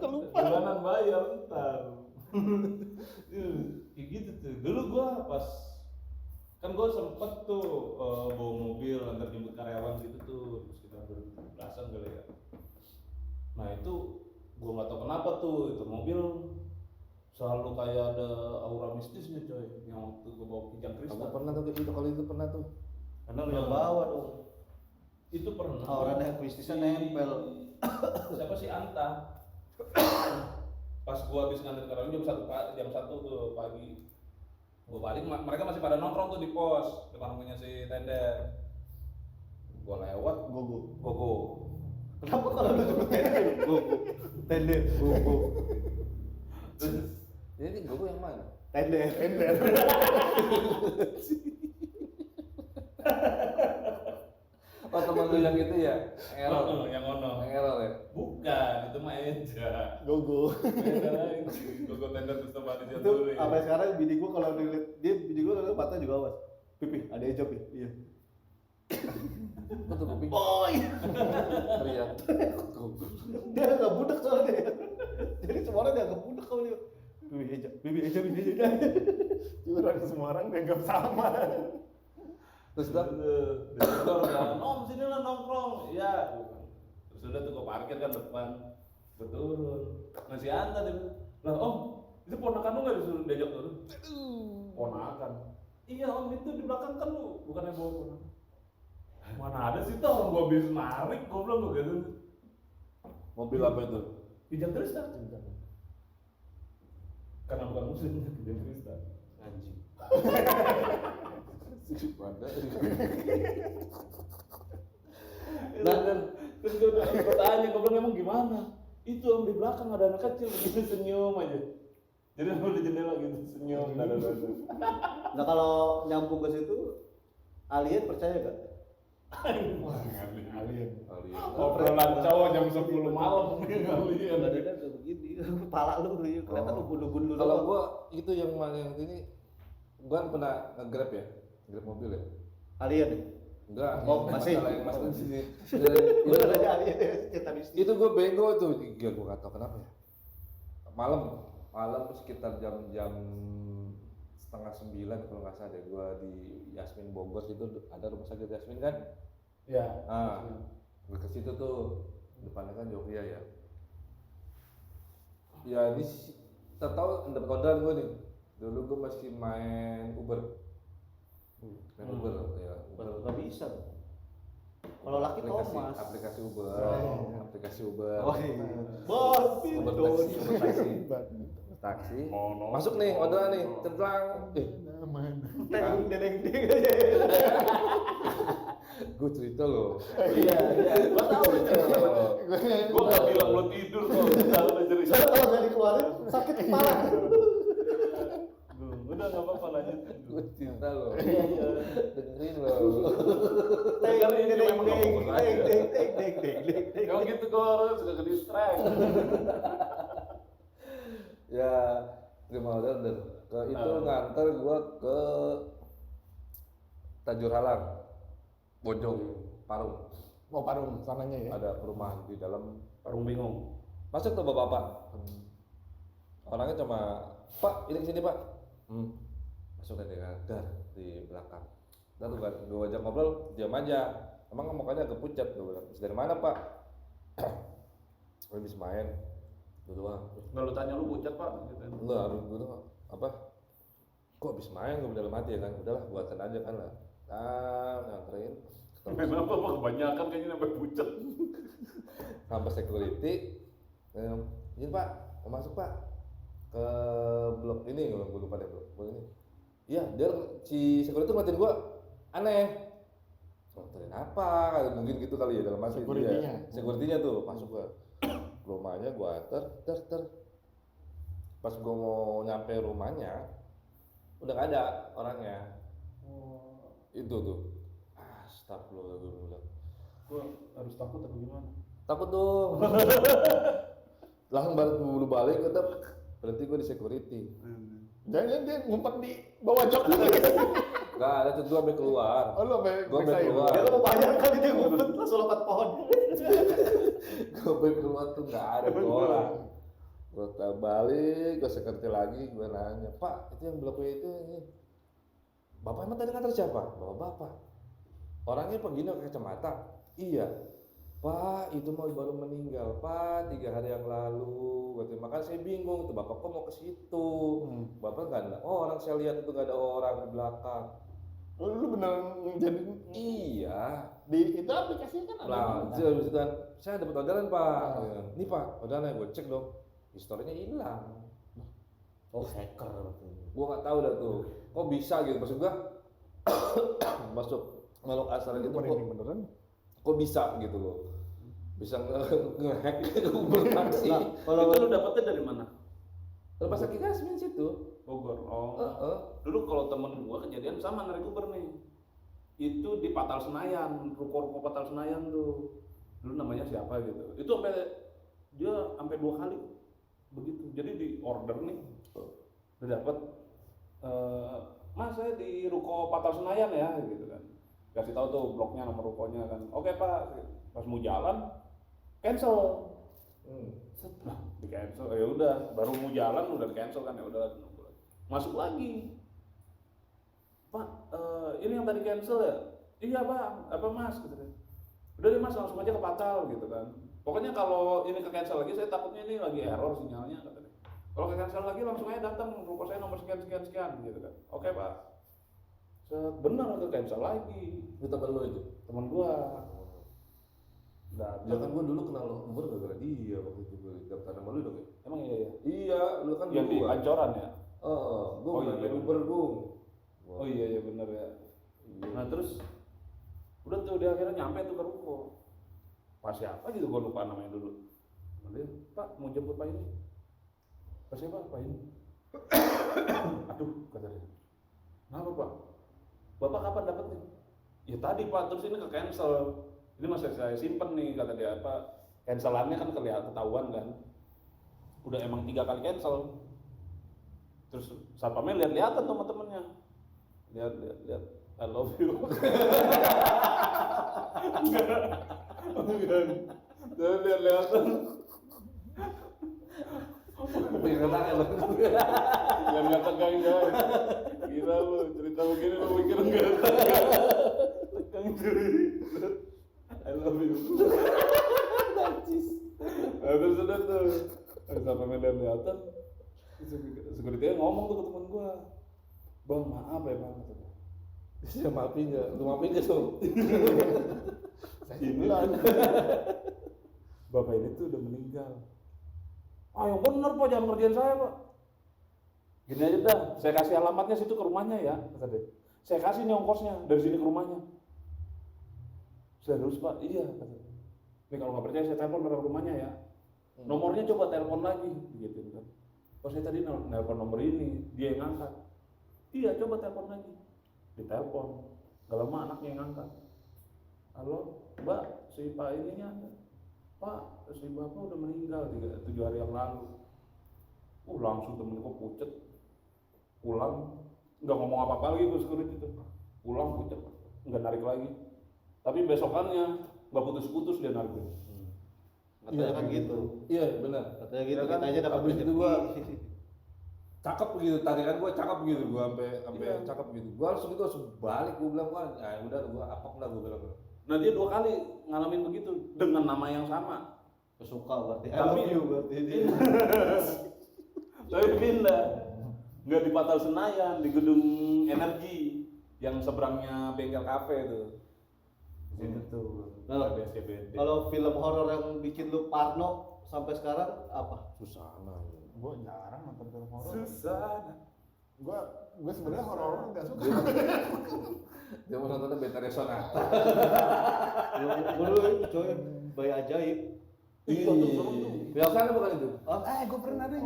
Kelupa. Bulanan bayar ntar. Kayak gitu tuh. Dulu gua pas kan gua sempet tuh bawa mobil antar jemput karyawan gitu tuh sekitar 2017-an kali ya. Nah itu gua nggak tahu kenapa tuh itu mobil selalu kayak ada aura mistisnya coy. Yang waktu gua bawa kijang Kamu kristal. pernah tuh kayak gitu, kalau itu pernah tuh. Karena lu yang bawa dong. Itu pernah. Aura yang mistisnya nempel. Siapa sih Anta? Pas gua habis nganter karyawan jam 1 tuh pagi. Gua balik mereka masih pada nongkrong tuh di pos depan rumahnya si Tender. Gua lewat gogo. Kenapa kalau lu sebut tender? Gogo. Jadi gue yang mana? Tender. Oh teman lu yang itu ya? Errol. Yang ono. Yang Errol ya? Bukan, itu mah Eja. Gogo. Beda lagi. Gogo Tender terus tempat di Itu Jaturi. sampai sekarang bini gua kalau dilihat dia bini gua kalau mata juga awas. Pipi, ada aja Pi. Iya. Betul kuping. Boy. Teriak. Dia enggak budak soalnya. Jadi semua orang dia enggak budak kalau dia. Bibi aja. Curang semua orang dianggap sama. Terus dah. Terus kan, Om sini lah nongkrong. Iya. Terus udah tuh gua parkir kan depan. Gua turun. Nah si Anta dia bilang, lah Om, itu ponakan lu nggak disuruh diajak turun? Ponakan. Iya Om, itu di belakang kan lu, bukannya bawa ponakan. Mana ada sih tuh orang gua habis narik, gua bilang gua gitu. Mobil apa itu? Kijang kristal. Karena bukan muslim, kijang kristal. Anjing. Mana? Nah, kan terus gua tanya, gua bilang emang gimana? Itu Om di belakang ada anak kecil begitu senyum aja. Jadi aku di jendela gitu senyum dada. Nah kalau nyambung ke situ alien percaya gak? Alien. Alien. Obrolan cowok jam 10 malam alien. Badannya kayak begini. kepala lu kelihatan Oh. ubun-ubun lu. Kalau gua itu yang ini, gua kan pernah nge-grab ya, grab mobil ya. alien nih. Enggak, Oh, yang masih. masalah yang mas di sini. Gua nanya alien cerita misteri. Itu gue bego tuh, gila gue gak tau kenapa ya. Malam sekitar jam 8:30 kalau nggak salah deh, gue di Yasmin Bogor situ ada rumah sakit Yasmin kan. Ya. Gue ke situ tuh, depannya kan Jogja ya. Ya ini tahu dapat orderan gue nih. Dulu gue masih main Uber. Main Uber ya. Nggak bisa. Kalau laki Thomas. Aplikasi Uber. Oh. Aplikasi Uber. Oh iya. Bos, Uber taksi. Mono. Masuk nih, orderan nih, centlang. Deng deng deng. Gue cerita loh. Iya. Gua tahu itu. Gua nggak bilang lo tidur kok. Tahu lo cerita. Soalnya kalau nggak dikeluarin sakit kepala. Udah nggak apa-apa lanjut. Gue cerita loh. Iya. Dengerin loh. Deng Kan deng ini deng memang deng nggak fokus aja. deng. Kalau gitu gua orang suka ke distract. Ya, terima order. Ke itu nganter gue ke Tajur Halang, Bojong, Parung. Mau Parung sananya ya. Ada perumahan di dalam. Parung bingung. Masuk tuh bapak-bapak. Orangnya cuma, Pak, ini kesini Pak. Masuk aja dar di belakang. Dan tuh gue ajak ngobrol, diam aja. Emang mukanya agak pucat, gue bilang. Dari mana Pak? Habis main. Itu doang. Nggak lu tanya lu pucat pak? Gitu. Enggak, harus gue tuh apa? Kok habis main gue dalam hati ya kan? Udahlah, buatkan aja kan lah. Nganterin. Kenapa pak? Kebanyakan kayaknya sampai pucat. Sampai security. Izin Pak, mau masuk Pak ke blok ini, gue lupa deh blok ini. Iya, dia si security ngeliatin gue aneh. Nganterin apa? Mungkin gitu kali ya dalam hati. Security-nya. Security-nya tuh masuk ke rumahnya, gua ter. Pas gua mau nyampe rumahnya, udah gak ada orangnya. Itu tuh. Astagfirullah, gua bilang. Gua harus takut atau gimana? Takut dong. Langsung balik tetap berhenti gua di security. Jangan dia ngumpet di bawah jok. Gak ada tuh, gua sampai keluar. Oh lu Gua sampai keluar. Dia mau banyak kali dia ngumpet langsung lompat pohon. Gua sampai keluar tuh gak ada tuh orang. Gua balik, gua security lagi, gua nanya, Pak, itu yang blok W itu ini. Bapak emang tadi nganter siapa? Bapak. Orangnya begini pakai kacamata. Iya. Pak, itu mau baru meninggal, Pak, 3 hari yang lalu. Makanya saya bingung, itu Bapak kok mau ke situ? Bapak nggak ada orang, saya lihat itu nggak ada orang di belakang. Lu beneran jadi Iya. di itu aplikasinya kan ada. Nah, habis itu kan, saya dapat orderan Pak. Nih Pak, orderannya gue cek dong, historinya hilang. Oh hacker. Gua nggak tahu dah tuh, kok bisa gitu? Maksud gua masuk makhluk asal gitu, Merinding beneran. kok bisa gitu loh? Bisa nge-hack Uber taksi. Nah, kalau Itu lu dapetnya dari mana? Rumah sakit Yasmin situ. Bogor. Dulu kalau temen gua kejadian sama narik Uber nih. Itu di Patal Senayan, ruko-ruko Patal Senayan tuh. Dulu namanya siapa gitu. Itu sampai 2 kali begitu. Jadi di order nih, udah dapet. Mas saya di ruko Patal Senayan ya, gitu kan. Kasih tahu tuh bloknya, nomor rukonya kan. Oke Pak, pas mau jalan cancel. Setelah di cancel, ya udah, baru mau jalan udah di cancel kan, ya udah masuk lagi. Pak, ini yang tadi cancel ya? Iya Pak, apa Mas? Gitu kan. Udah deh Mas, langsung aja ke Patal gitu kan. Pokoknya kalau ini ke cancel lagi, saya takutnya ini lagi error sinyalnya katanya. Kalau ke cancel lagi langsung aja datang, ruko saya nomor sekian gitu kan. Oke Pak. Benar ke cancel lagi. Itu temen lo itu. Temen gua. Ya kan gua dulu kenal Uber gara-gara dia waktu itu gue daftar sama lu dong ya. Emang iya ya? Iya, lu kan Yang di dulu kan. Pancoran ya? Gua Oh, main iya. Uber gua. Oh iya bener ya. Nah terus udah tuh dia akhirnya nyampe tuh ke ruko. Pas siapa gitu gua lupa namanya dulu. Dia, Pak mau jemput Pak ini. Pas siapa Pak ini? Aduh kata dia. Kenapa Pak? Bapak kapan dapetnya? Ya tadi Pak, terus ini ke cancel. Ini masih saya simpen nih kata dia apa? Cancelannya kan ketahuan kan. udah emang 3 kali cancel. Terus satpamnya lihat-lihatan sama temennya, lihat, I love you. Enggak, dan lihat-lihatan. Pengen tangan lo. Yang nggak tegang guys, gila lu cerita begini lu mikir enggak tegang cuy. I love you. Najis. Terus udah tuh, sampai lihat-lihatan. Security ngomong tuh ke temen gua, bang maaf ya bang, kata gua. Dia maafin nggak? Lu maafin nggak dong? Saya bilang, bapak ini tuh udah meninggal. Ah yang bener pak, jangan ngerjain saya pak. Gini aja dah, saya kasih alamatnya situ ke rumahnya ya, kata dia. Saya kasih nih ongkosnya dari sini ke rumahnya. Serius pak? Iya kata dia. Nih kalau nggak percaya saya telepon ke rumahnya ya. Nomornya coba telepon lagi, gitu kan. Oh saya tadi nelpon nomor ini, dia yang ngangkat. Iya coba telepon lagi. Ditelepon, gak lama anaknya yang ngangkat. Halo, mbak, si pak ininya ada. Pak, si bapak udah meninggal 7 hari yang lalu. Langsung temenku pucet. Pulang, nggak ngomong apa-apa lagi ke security itu. Pulang pucet, nggak narik lagi. Tapi besokannya nggak putus-putus dia narik. Katanya kan gitu. Iya benar. Katanya gitu, Ya kan, kita aja dapat abis itu rezeki. gua cakep begitu, tarikan gua cakep begitu, gua sampai Iya. cakep gitu. Gua langsung balik, gua bilang ya udah gua apok lah gua bilang. Nah dia 2 kali ngalamin begitu dengan nama yang sama. Kesuka berarti. I Tapi- love you berarti dia. Tapi pindah, nggak di Patal Senayan, di gedung Energi yang seberangnya bengkel kafe tuh. Itu tuh. Nah, BSCBD. Kalau film horor yang bikin lu parno sampai sekarang apa? Susana. Gue jarang nonton film horor. Susah. Gue sebenarnya horor nggak suka. Dia mau nontonnya Betare Sonata. Dulu coy, bayi ajaib. Iya tuh serem tuh. Yang sana bukan itu? Gue pernah deh.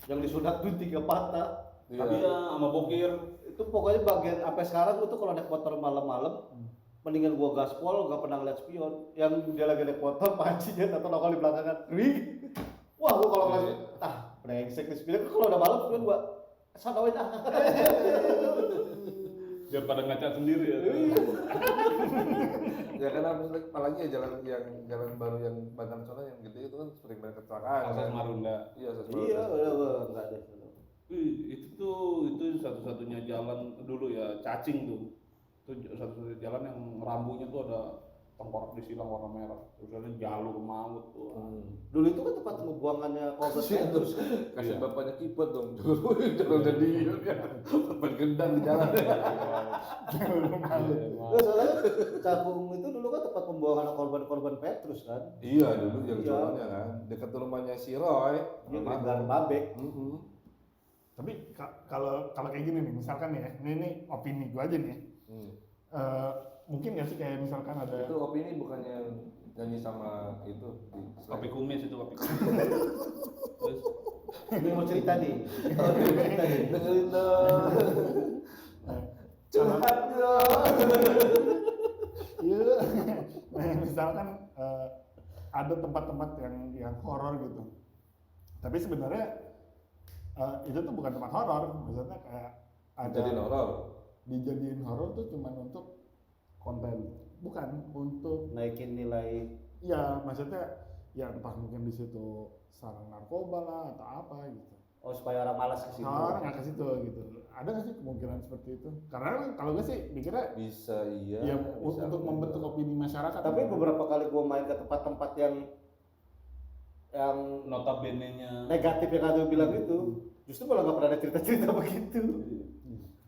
Yang disunat tuh 3 patah. Iya, sama bokir. Itu pokoknya bagian sampai sekarang gua tuh kalau naik motor malam-malam mendingan gua gaspol, gak pernah ngeliat spion. Yang dia lagi naik motor pancinya atau nongol di belakangan. Wih. Wah, gua kalau ngeliat brengsek nih spion. Kalau udah malam spion gua sanawin ah. Biar pada ngaca sendiri ya. Ya kan apalagi ya jalan baru yang Batang sana yang gede itu kan sering banyak kecelakaan. Akses kan? Marunda. Iya, Akses Iya, Marunda. enggak ada. Itu satu-satunya jalan dulu ya, cacing tuh. Itu satu-satunya jalan yang rambunya tuh ada tengkorak disilang warna merah. Terus ada jalur maut tuh. Dulu itu kan tempat pembuangannya korban Kasihan terus kasih bapaknya kipet dong. Jangan jadi tempat gendang di jalan. Nah, soalnya Cakung itu dulu kan tempat pembuangan korban-korban Petrus kan. Iya dulu yang Iya. contohnya kan dekat rumahnya si Roy. Dia Gang Babek. Tapi kalau kayak gini nih, misalkan ya, ini opini gue aja nih. Mungkin nggak sih kayak misalkan ada Itu opini bukannya nyanyi sama itu di Kopi kumis itu kopi kumis. Terus Ini mau cerita nih. dengerin dong. curhat iya. Nah, misalkan ada tempat-tempat yang horor gitu. Tapi sebenarnya itu tuh bukan tempat horor, maksudnya kayak ada Jadi horor. dijadiin horor tuh cuman untuk konten, bukan untuk Naikin nilai. ya maksudnya ya entah mungkin di situ sarang narkoba lah atau apa gitu. Oh, supaya orang malas ke situ. Orang nggak ke situ gitu. Ada nggak sih kemungkinan seperti itu? Karena kalau gue sih mikirnya Bisa iya. ya bisa untuk enggak. membentuk opini masyarakat. Tapi beberapa kali gua main ke tempat-tempat yang notabene-nya negatif yang ada bilang itu, justru malah nggak pernah ada cerita-cerita begitu.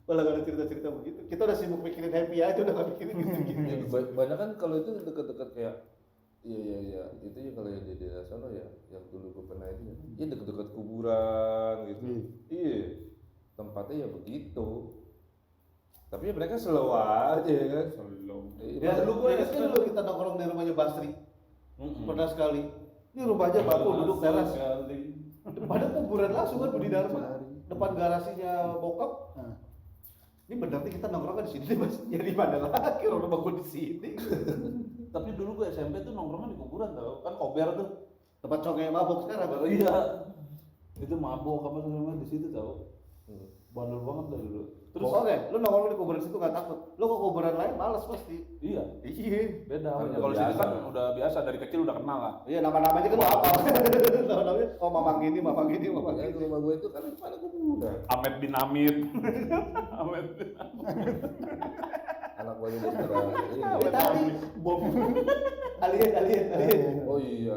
Malah nggak ada cerita-cerita begitu. Kita udah sibuk mikirin happy aja, udah nggak mikirin gitu-gitu. Ya, banyak kan kalau itu dekat-dekat kayak iya itu ya kalau yang di daerah sana ya yang dulu gue pernah itu ya dekat-dekat kuburan gitu. Iya tempatnya ya begitu. Tapi ya mereka slow aja ya kan. slow. Ya dulu gue ingat kan dulu kita nongkrong di rumahnya Basri. Pernah sekali. Ini rumahnya batu duduk teras. Depannya kuburan langsung kan Budi Dharma. Depan garasinya bokap. Ini benar nih kita nongkrong kan di sini Mas. Jadi mana lagi orang bangun di sini. Tapi dulu gue SMP tuh nongkrongnya di kuburan tau, kan kober tuh. Tempat congeng mabok sekarang. Iya. Itu mabok apa namanya di situ tahu. Bandel banget dah dulu. Terus Oke, lu nongkrong di kuburan situ nggak takut. Lu ke kuburan lain malas pasti. iya, Iya. beda. Kan udah Kalau situ biasa. kan udah biasa dari kecil udah kenal lah. Iya, nama-namanya kan lu apa? Nama-namanya oh mamang ini, mamang ini, mamang Makanya ini. ke rumah gue itu kan pada kuburan. Ahmed bin Hamid. Ahmed bin Anak gue juga sekarang ini. Ini tadi Bom. alien. Oh iya,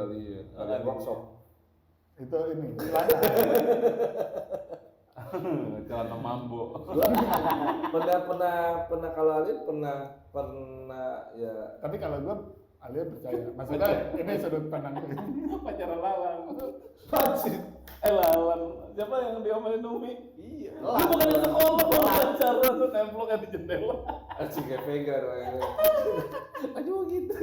ada workshop. Itu ini. celana mambo. pernah kalau Alin pernah ya Tapi kalau gue Alia percaya. Maksudnya ini sudut pandang gue. Pacaran lalang. Pasti. Lalang. Siapa yang diomelin Umi? Iya. Lu bukan di sekolah, pacaran tuh templok di jendela. anjing kayak vegan orangnya. Aduh gitu.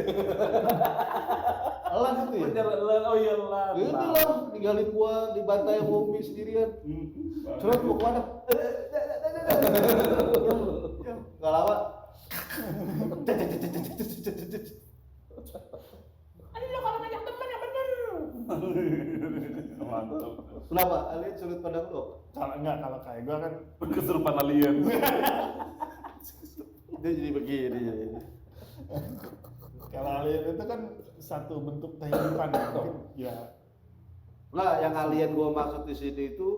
Elan itu ya. Pacaran lalang. Oh iya lalang. Ini lah ninggalin gua di bantai sama Umi sendirian. Curhat mau kemana? Nggak lama. Mantap. Kenapa? Alien sudut pandang lo? Kalau enggak, kalau kayak gue kan Kesurupan alien. Dia jadi begini. kalau alien itu kan satu bentuk kehidupan mungkin ya. Nah, yang alien gua maksud di sini itu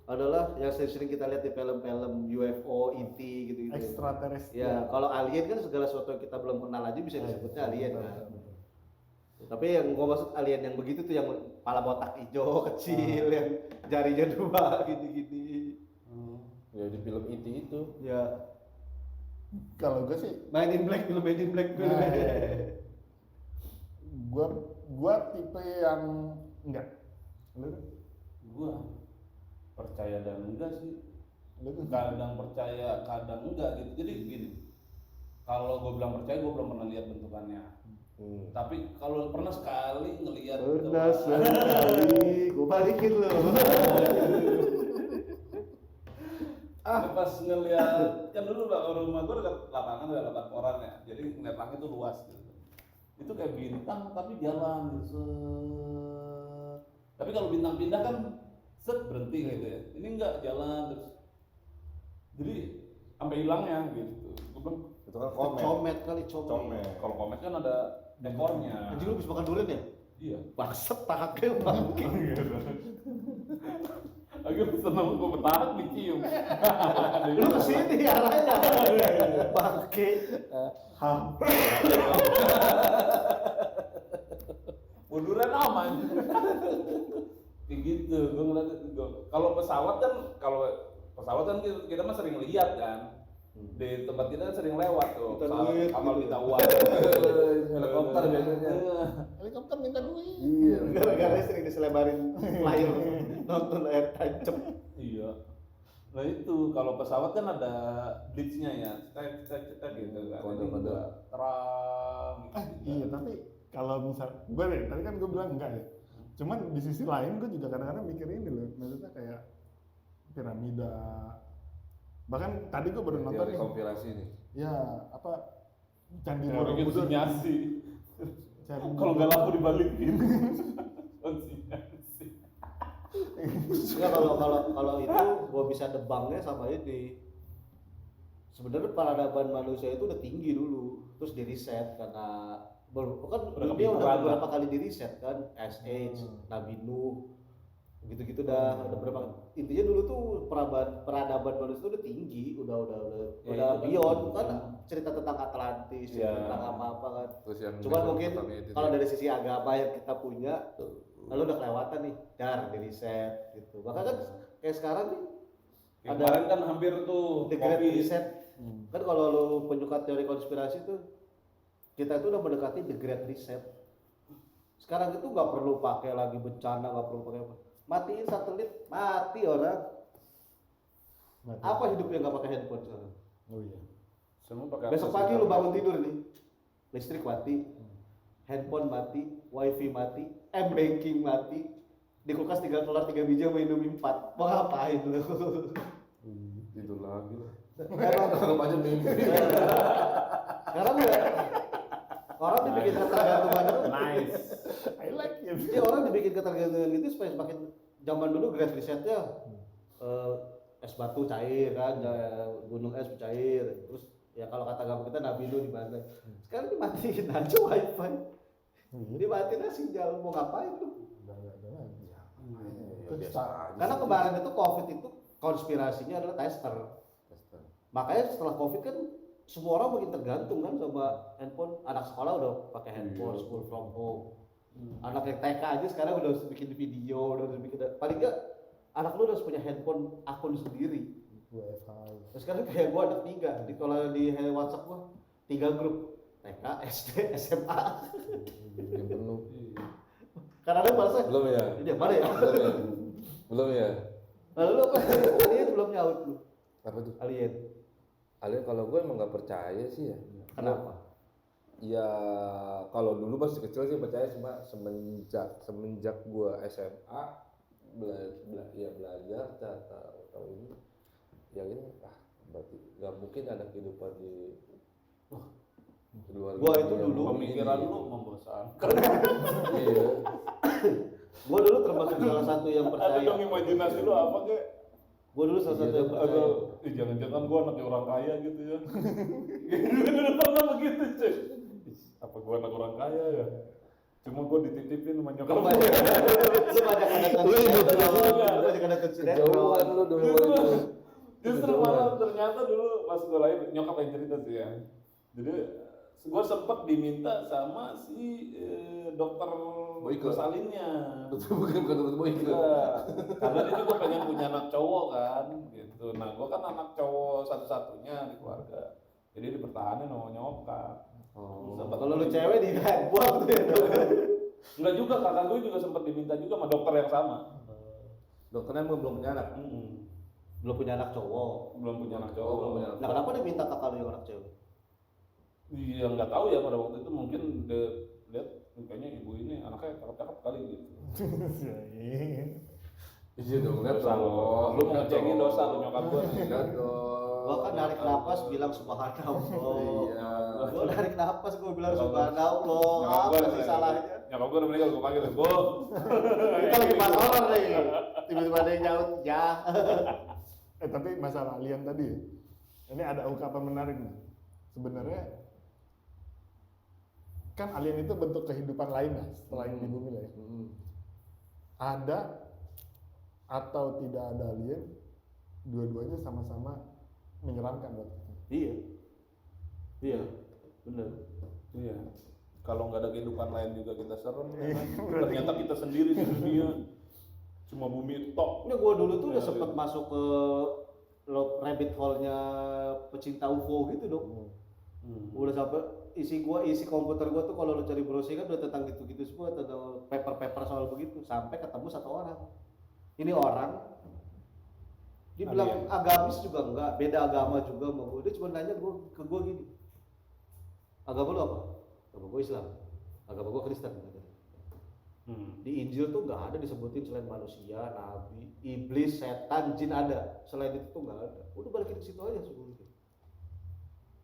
adalah yang sering kita lihat di film-film UFO, ET gitu-gitu. Extraterrestrial. Ya, kalau alien kan segala sesuatu yang kita belum kenal aja bisa disebutnya alien kan. Tapi yang gua maksud alien yang begitu tuh yang kepala botak hijau kecil, yang jarinya dua gini-gini. Ya di film IT itu. Ya, Kalau gue sih, main in black dulu, main in black dulu. gua tipe yang enggak. Lu Gua percaya dan enggak sih. lu tuh Kadang percaya, kadang enggak gitu. Jadi gini. Kalau gue bilang percaya, gue belum pernah lihat bentukannya. Tapi kalau pernah sekali ngelihat Pernah sekali, gua balikin lo. pas ngelihat kan dulu rumah gue dekat lapangan, ada lapangan koran ya. Jadi ngeliat langit itu luas gitu. Itu kayak bintang tapi jalan gitu. Set. Tapi kalau bintang pindah kan set berhenti gitu ya. Ini enggak jalan terus. Jadi sampai hilangnya gitu. Gue bilang Itu kan komen. Comet kali, comet. Comet. kalau komet kan ada ekornya. Anjing lu bisa makan durian ya? Iya. Bangsat tahaknya bangke. Agak seneng gue bertahan dicium. Lu kesini arahnya. Bangke. Munduran aman. Kayak gitu, gue ngeliat kalau pesawat kan kita mah sering lihat kan. Di tempat kita kan sering lewat tuh. Minta duit, Amal gitu. minta uang. Helikopter biasanya. helikopter minta duit. Iya. Gara-gara sering diselebarin layar nonton layar tancap. Iya. Nah itu kalau pesawat kan ada blitznya ya, cetek gitu kan. Kode-kode. Terang. Iya, tapi kalau misal gue deh, tadi kan gue bilang enggak ya. Cuman di sisi lain gue juga kadang-kadang mikir ini loh, maksudnya kayak piramida. Bahkan tadi gue baru nonton Teori nih. konspirasi nih. Ya, apa Candi Teori Borobudur. konspirasi. Candi Kalau nggak laku dibalikin. Konspirasi. Enggak, kalau itu gua bisa debangnya sama ini. Sebenarnya peradaban manusia itu udah tinggi dulu, terus di reset karena kan Udah dia udah kepintaran beberapa kali di reset kan, Ice Age, Nabi Nuh, gitu-gitu dah. Ada berapa intinya dulu tuh peradaban manusia itu udah tinggi, udah Ya, udah itu beyond kan. kan cerita tentang Atlantis, Ya. tentang apa-apa kan. Terus yang Cuman mungkin pertama itu kalau dia. dari sisi agama yang kita punya, lalu udah kelewatan nih, di reset gitu. Bahkan kan kayak sekarang nih Kayak ada kemarin kan hampir tuh The Great COVID. Reset. Kan kalau lu penyuka teori konspirasi tuh, kita itu udah mendekati The Great Reset. Sekarang itu nggak perlu pakai lagi bencana, nggak perlu pakai apa. Matiin satelit, mati orang. Mati. Apa hidupnya nggak pakai handphone sekarang? Oh iya. Semua pakai Besok aplikasi pagi lu internet. bangun tidur nih, listrik mati, handphone mati, wifi mati, banking mati, di kulkas tinggal keluar 3 biji sama Indomie 4. Mau ngapain lu? Tidur lagi lah. Emang Kalau aja mimpi. sekarang ya orang dibikin ketergantungan itu. Nice. I like it. Ya orang dibikin ketergantungan itu supaya semakin zaman dulu Great Reset-nya es batu cair kan, gunung es cair. Terus ya kalau kata gampang kita Nabi lu di mana. Sekarang dimatiin aja wifi. Dimatiin aja sinyal, mau ngapain lu? biasa aja Karena sih. kemarin itu COVID itu konspirasinya adalah tester. Makanya setelah COVID kan semua orang makin tergantung kan sama handphone. Anak sekolah udah pakai handphone, school from home. Anak yang TK aja sekarang udah harus bikin video, udah harus bikin, paling enggak anak lu harus punya handphone akun sendiri. Terus sekarang kayak gua anak 3, jadi kalau di WhatsApp gua 3 grup, TK, SD, SMA. Yang penuh. Karena ada bahasa Belum ya? ini yang mana ya? Belum ya? Lalu lu apa? Alien belum nyaut lu. Apa tuh? Alien. Alien kalau gue emang nggak percaya sih ya. Kenapa? Ya kalau dulu masih kecil sih percaya, cuma semenjak gue SMA belajar tahu ini yang ini berarti nggak mungkin ada kehidupan di luar Gua itu dunia dulu bumi Pemikiran ini. lu membosankan. Iya. Gua dulu termasuk salah satu yang Ada percaya. dong imajinasi lu apa kek? Gua dulu salah satu yang percaya. Aduh, jangan-jangan gua anaknya orang kaya gitu ya. Dulu pernah begitu cuy. Apa gua anak orang kaya ya? Cuma gua dititipin sama nyokap Lu gua. banyak ada konsideran. Kejauhan lu dulu itu. Justru malah ternyata dulu pas gua lahir nyokap yang cerita sih ya. Jadi gua sempat diminta sama si dokter Boyke. salinnya. Bukan dokter Boyke. Iya. Karena dia juga pengen punya anak cowok kan, gitu. Nah, gua kan anak cowok satu-satunya di keluarga, jadi dipertahanin sama nyokap. Oh. Sempat Kalau lu cewek di buang tuh ya. Enggak juga, kakak gue juga sempat diminta juga sama dokter yang sama. Dokternya belum punya anak. Belum punya anak cowok. Belum punya anak cowok. belum punya anak. Nah, kenapa dia minta kakak lu yang anak cewek? Iya, nggak tahu ya pada waktu itu mungkin dia lihat kayaknya ibu ini anaknya cakep-cakep kali gitu. Iya dong, lihat Dosa lu. dong. Lu mau ngecengin dosa lu nyokap gua. Lihat dong. Gua kan narik napas bilang subhanallah. Iya. Gua narik napas gua bilang subhanallah. Nyokap gua Apa sih salahnya? Nyokap gua udah meninggal, gua panggil, "Bu." Kita lagi bahas horor nih. Tiba-tiba ada yang nyaut, ya. Tapi masalah alien tadi ya, ini ada ungkapan menarik nih. Sebenarnya kan alien itu bentuk kehidupan lain lah selain di bumi lah ya. Ada atau tidak ada alien, dua-duanya sama-sama menyeramkan buat kita. Iya. Iya. Bener. Iya. Kalau nggak ada kehidupan lain juga kita serem. Ya kan? Ternyata kita sendiri di dunia. Cuma bumi tok. Ini gua dulu tuh udah sempet masuk ke rabbit hole-nya pecinta UFO gitu dong. Udah sampai isi komputer gua tuh kalau lu cari browsing kan udah tentang gitu-gitu semua, tentang paper-paper soal begitu, sampai ketemu satu orang. Ini orang dia bilang agamis juga enggak, beda agama juga sama gua. Dia cuma nanya ke gua gini. Agama lu apa? Agama gua Islam. Agama gua Kristen. Di Injil tuh nggak ada disebutin selain manusia, nabi, iblis, setan, jin ada. Selain itu tuh nggak ada. Udah balikin ke situ aja sebelumnya.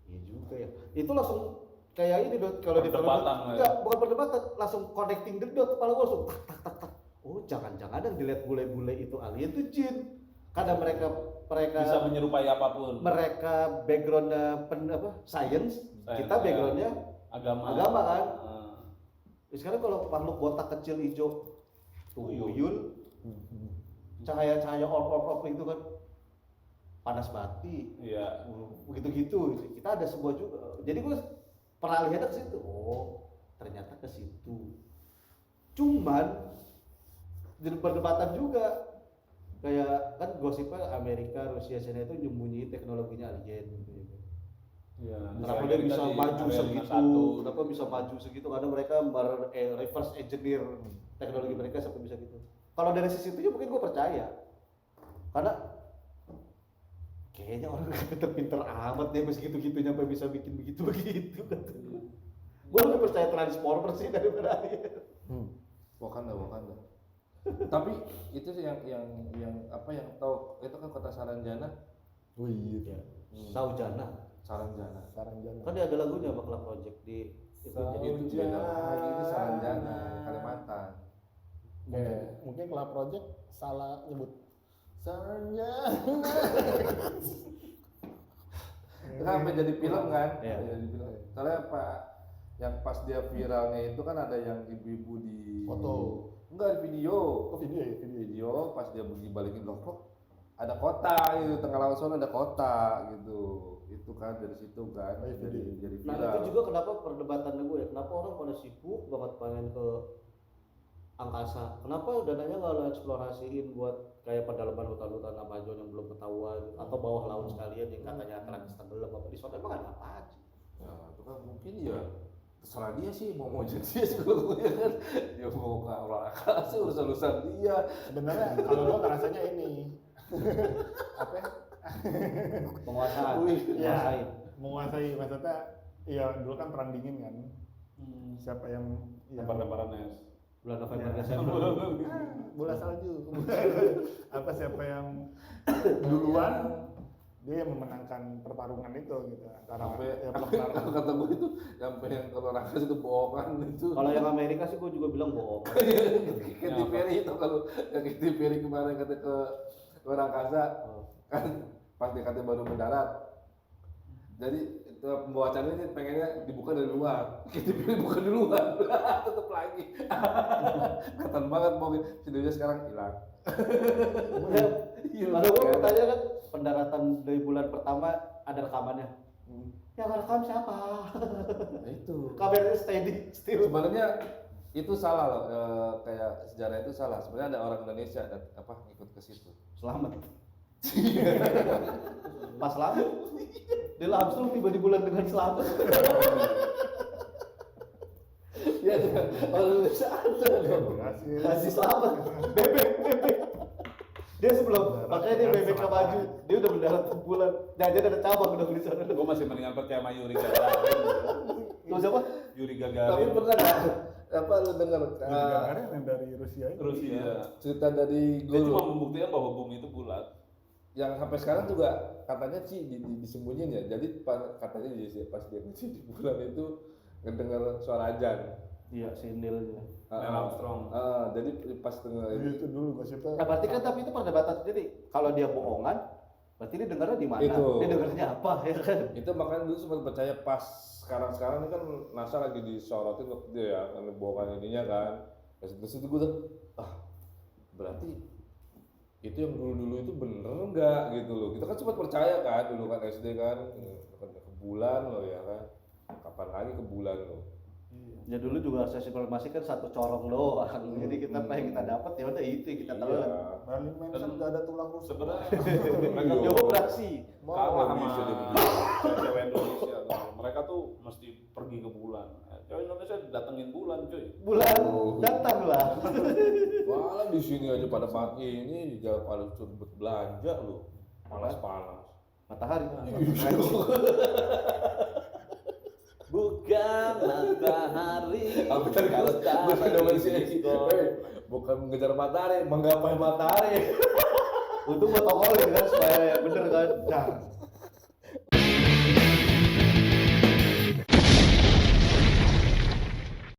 Iya juga ya. Itu langsung kayak ini dot kalau di Perdebatan, enggak, bukan perdebatan, langsung connecting the dot, kepala gua langsung tak tak tak tak. Oh, jangan-jangan yang dilihat bule-bule itu alien itu jin. Karena mereka Bisa menyerupai apapun. mereka backgroundnya science, kita backgroundnya agama kan. Sekarang kalau makhluk botak kecil hijau tuyul, cahaya-cahaya orb itu kan panas mati, Iya. begitu-gitu. Kita ada sebuah juga. Jadi gue peralihannya ke situ. Oh, ternyata ke situ. Cuman jadi perdebatan juga. Kayak kan gosipnya Amerika, Rusia, China itu nyembunyiin teknologinya alien gitu ya. Iya. Kenapa dia bisa maju segitu? Kenapa bisa maju segitu? Karena mereka reverse engineer teknologi mereka sampai bisa gitu. Kalau dari sisi itu mungkin gue percaya. Karena kayaknya orang pinter-pinter amat deh segitu-gitunya sampai bisa bikin begitu-begitu kan. Gue lebih percaya Transformers sih daripada alien. Wakanda. Tapi itu sih yang apa yang tahu itu kan kota Saranjana. Oh iya. Saujana. Saranjana. Kan dia ada lagunya Bakla Project di Itu beda lagi, itu Saranjana, Kalimantan. Mungkin Club Project salah nyebut. Sarnya. Itu kan sampai jadi film kan? Iya. Jadi film. Soalnya Pak, yang pas dia viralnya itu kan ada yang ibu-ibu di Foto. Enggak, di video. Oh video ya, video. Video pas dia pergi balikin loh kok ada kota gitu, tengah laut sana ada kota gitu. Itu kan dari situ kan Oh, iya, jadi Nah viral. itu juga kenapa perdebatan gue ya, kenapa orang pada sibuk banget pengen ke angkasa, kenapa dananya nggak lo eksplorasiin buat kayak pedalaman hutan-hutan Amazon yang belum ketahuan, atau bawah laut sekalian yang katanya Atlantis tenggelam apa di sana, emang ada apa aja? Ya, itu kan mungkin ya terserah dia sih mau jadi dia sih kalau gue kan dia mau ke olahraga sih urusan dia. Sebenarnya kalau gua ngerasanya ini apa ya? Penguasaan, Ya, menguasai. menguasai maksudnya ya dulu kan perang dingin kan. Siapa yang Lempar-lemparan es. Bulan November Ya. Desember. bola salju. Apa siapa yang duluan dia yang memenangkan pertarungan itu gitu antara Sampai ya pelaksanaan. kalau kata gue itu sampai yang ke olahraga itu bohongan itu. Kalau yang Amerika sih gue juga bilang bohong. Katy Perry itu kalau yang Katy Perry kemarin kata ke luar angkasa kan pas dia katanya baru mendarat. Jadi itu pembawaannya ini pengennya dibuka dari luar. Katy Perry buka di luar. Tetap lagi. Kelihatan banget mau videonya sekarang hilang. Lalu gue bertanya kan, pendaratan dari bulan pertama ada rekamannya. Yang rekam siapa? Nah, itu. Kameranya steady still. Sebenarnya itu salah loh, kayak sejarah itu salah. Sebenarnya ada orang Indonesia ngikut ke situ. Selamat. Pas selamat, dia langsung tiba di bulan dengan selamat. Ya, orang Indonesia ada loh. Kasih selamat. Bebek. Dia sebelum, makanya dia bebek ke maju, dia udah mendarat ke bulan. Jangan ada cabang udah beli sana. Gue masih mendingan percaya sama Yuri Gagarin. Tuh siapa? Yuri Tapi Gagarin. pernah nggak lu dengar Gagarin yang dari Rusia itu. Rusia. cerita dari Dia cuma guru membuktikan bahwa bumi itu bulat. yang sampai sekarang juga katanya sih disembunyiin ya. Jadi katanya pas dia ngisi di bulan itu ngedengar suara azan. Iya, Sindel juga. Neil Armstrong. Jadi pas denger Itu dulu gosipnya. Nah, berarti kan tapi itu perdebatan sendiri. Kalau dia bohongan, berarti dia dengarnya di mana? Itu. Dia dengarnya apa ya kan? itu makanya dulu sempat percaya pas sekarang ini kan NASA lagi disorotin waktu dia ya karena bohongan ininya kan. Terus itu gue tuh berarti itu yang dulu itu bener nggak gitu loh. Kita kan sempat percaya kan dulu kan SD kan ke bulan loh ya kan. Kapan lagi ke bulan loh. Ya dulu juga akses informasi kan satu corong doang. Jadi kita apa yang kita dapat ya udah itu yang kita telan. Iya. Marilyn Manson nggak ada tulang rusuk. Sebenarnya Iya. mereka Dia operasi. kalah sama bisa dia begitu. cewek Indonesia. Mereka tuh mesti pergi ke bulan. Cewek Indonesia datengin bulan cuy. Bulan Oh. datanglah. Malah di sini aja pada pagi ini juga pada suruh belanja loh. Panas. Matahari. Bukan matahari. Apa tadi kalau gue sini bukan mengejar matahari, menggapai matahari. Untuk protokolin kan supaya bener kan. Nah,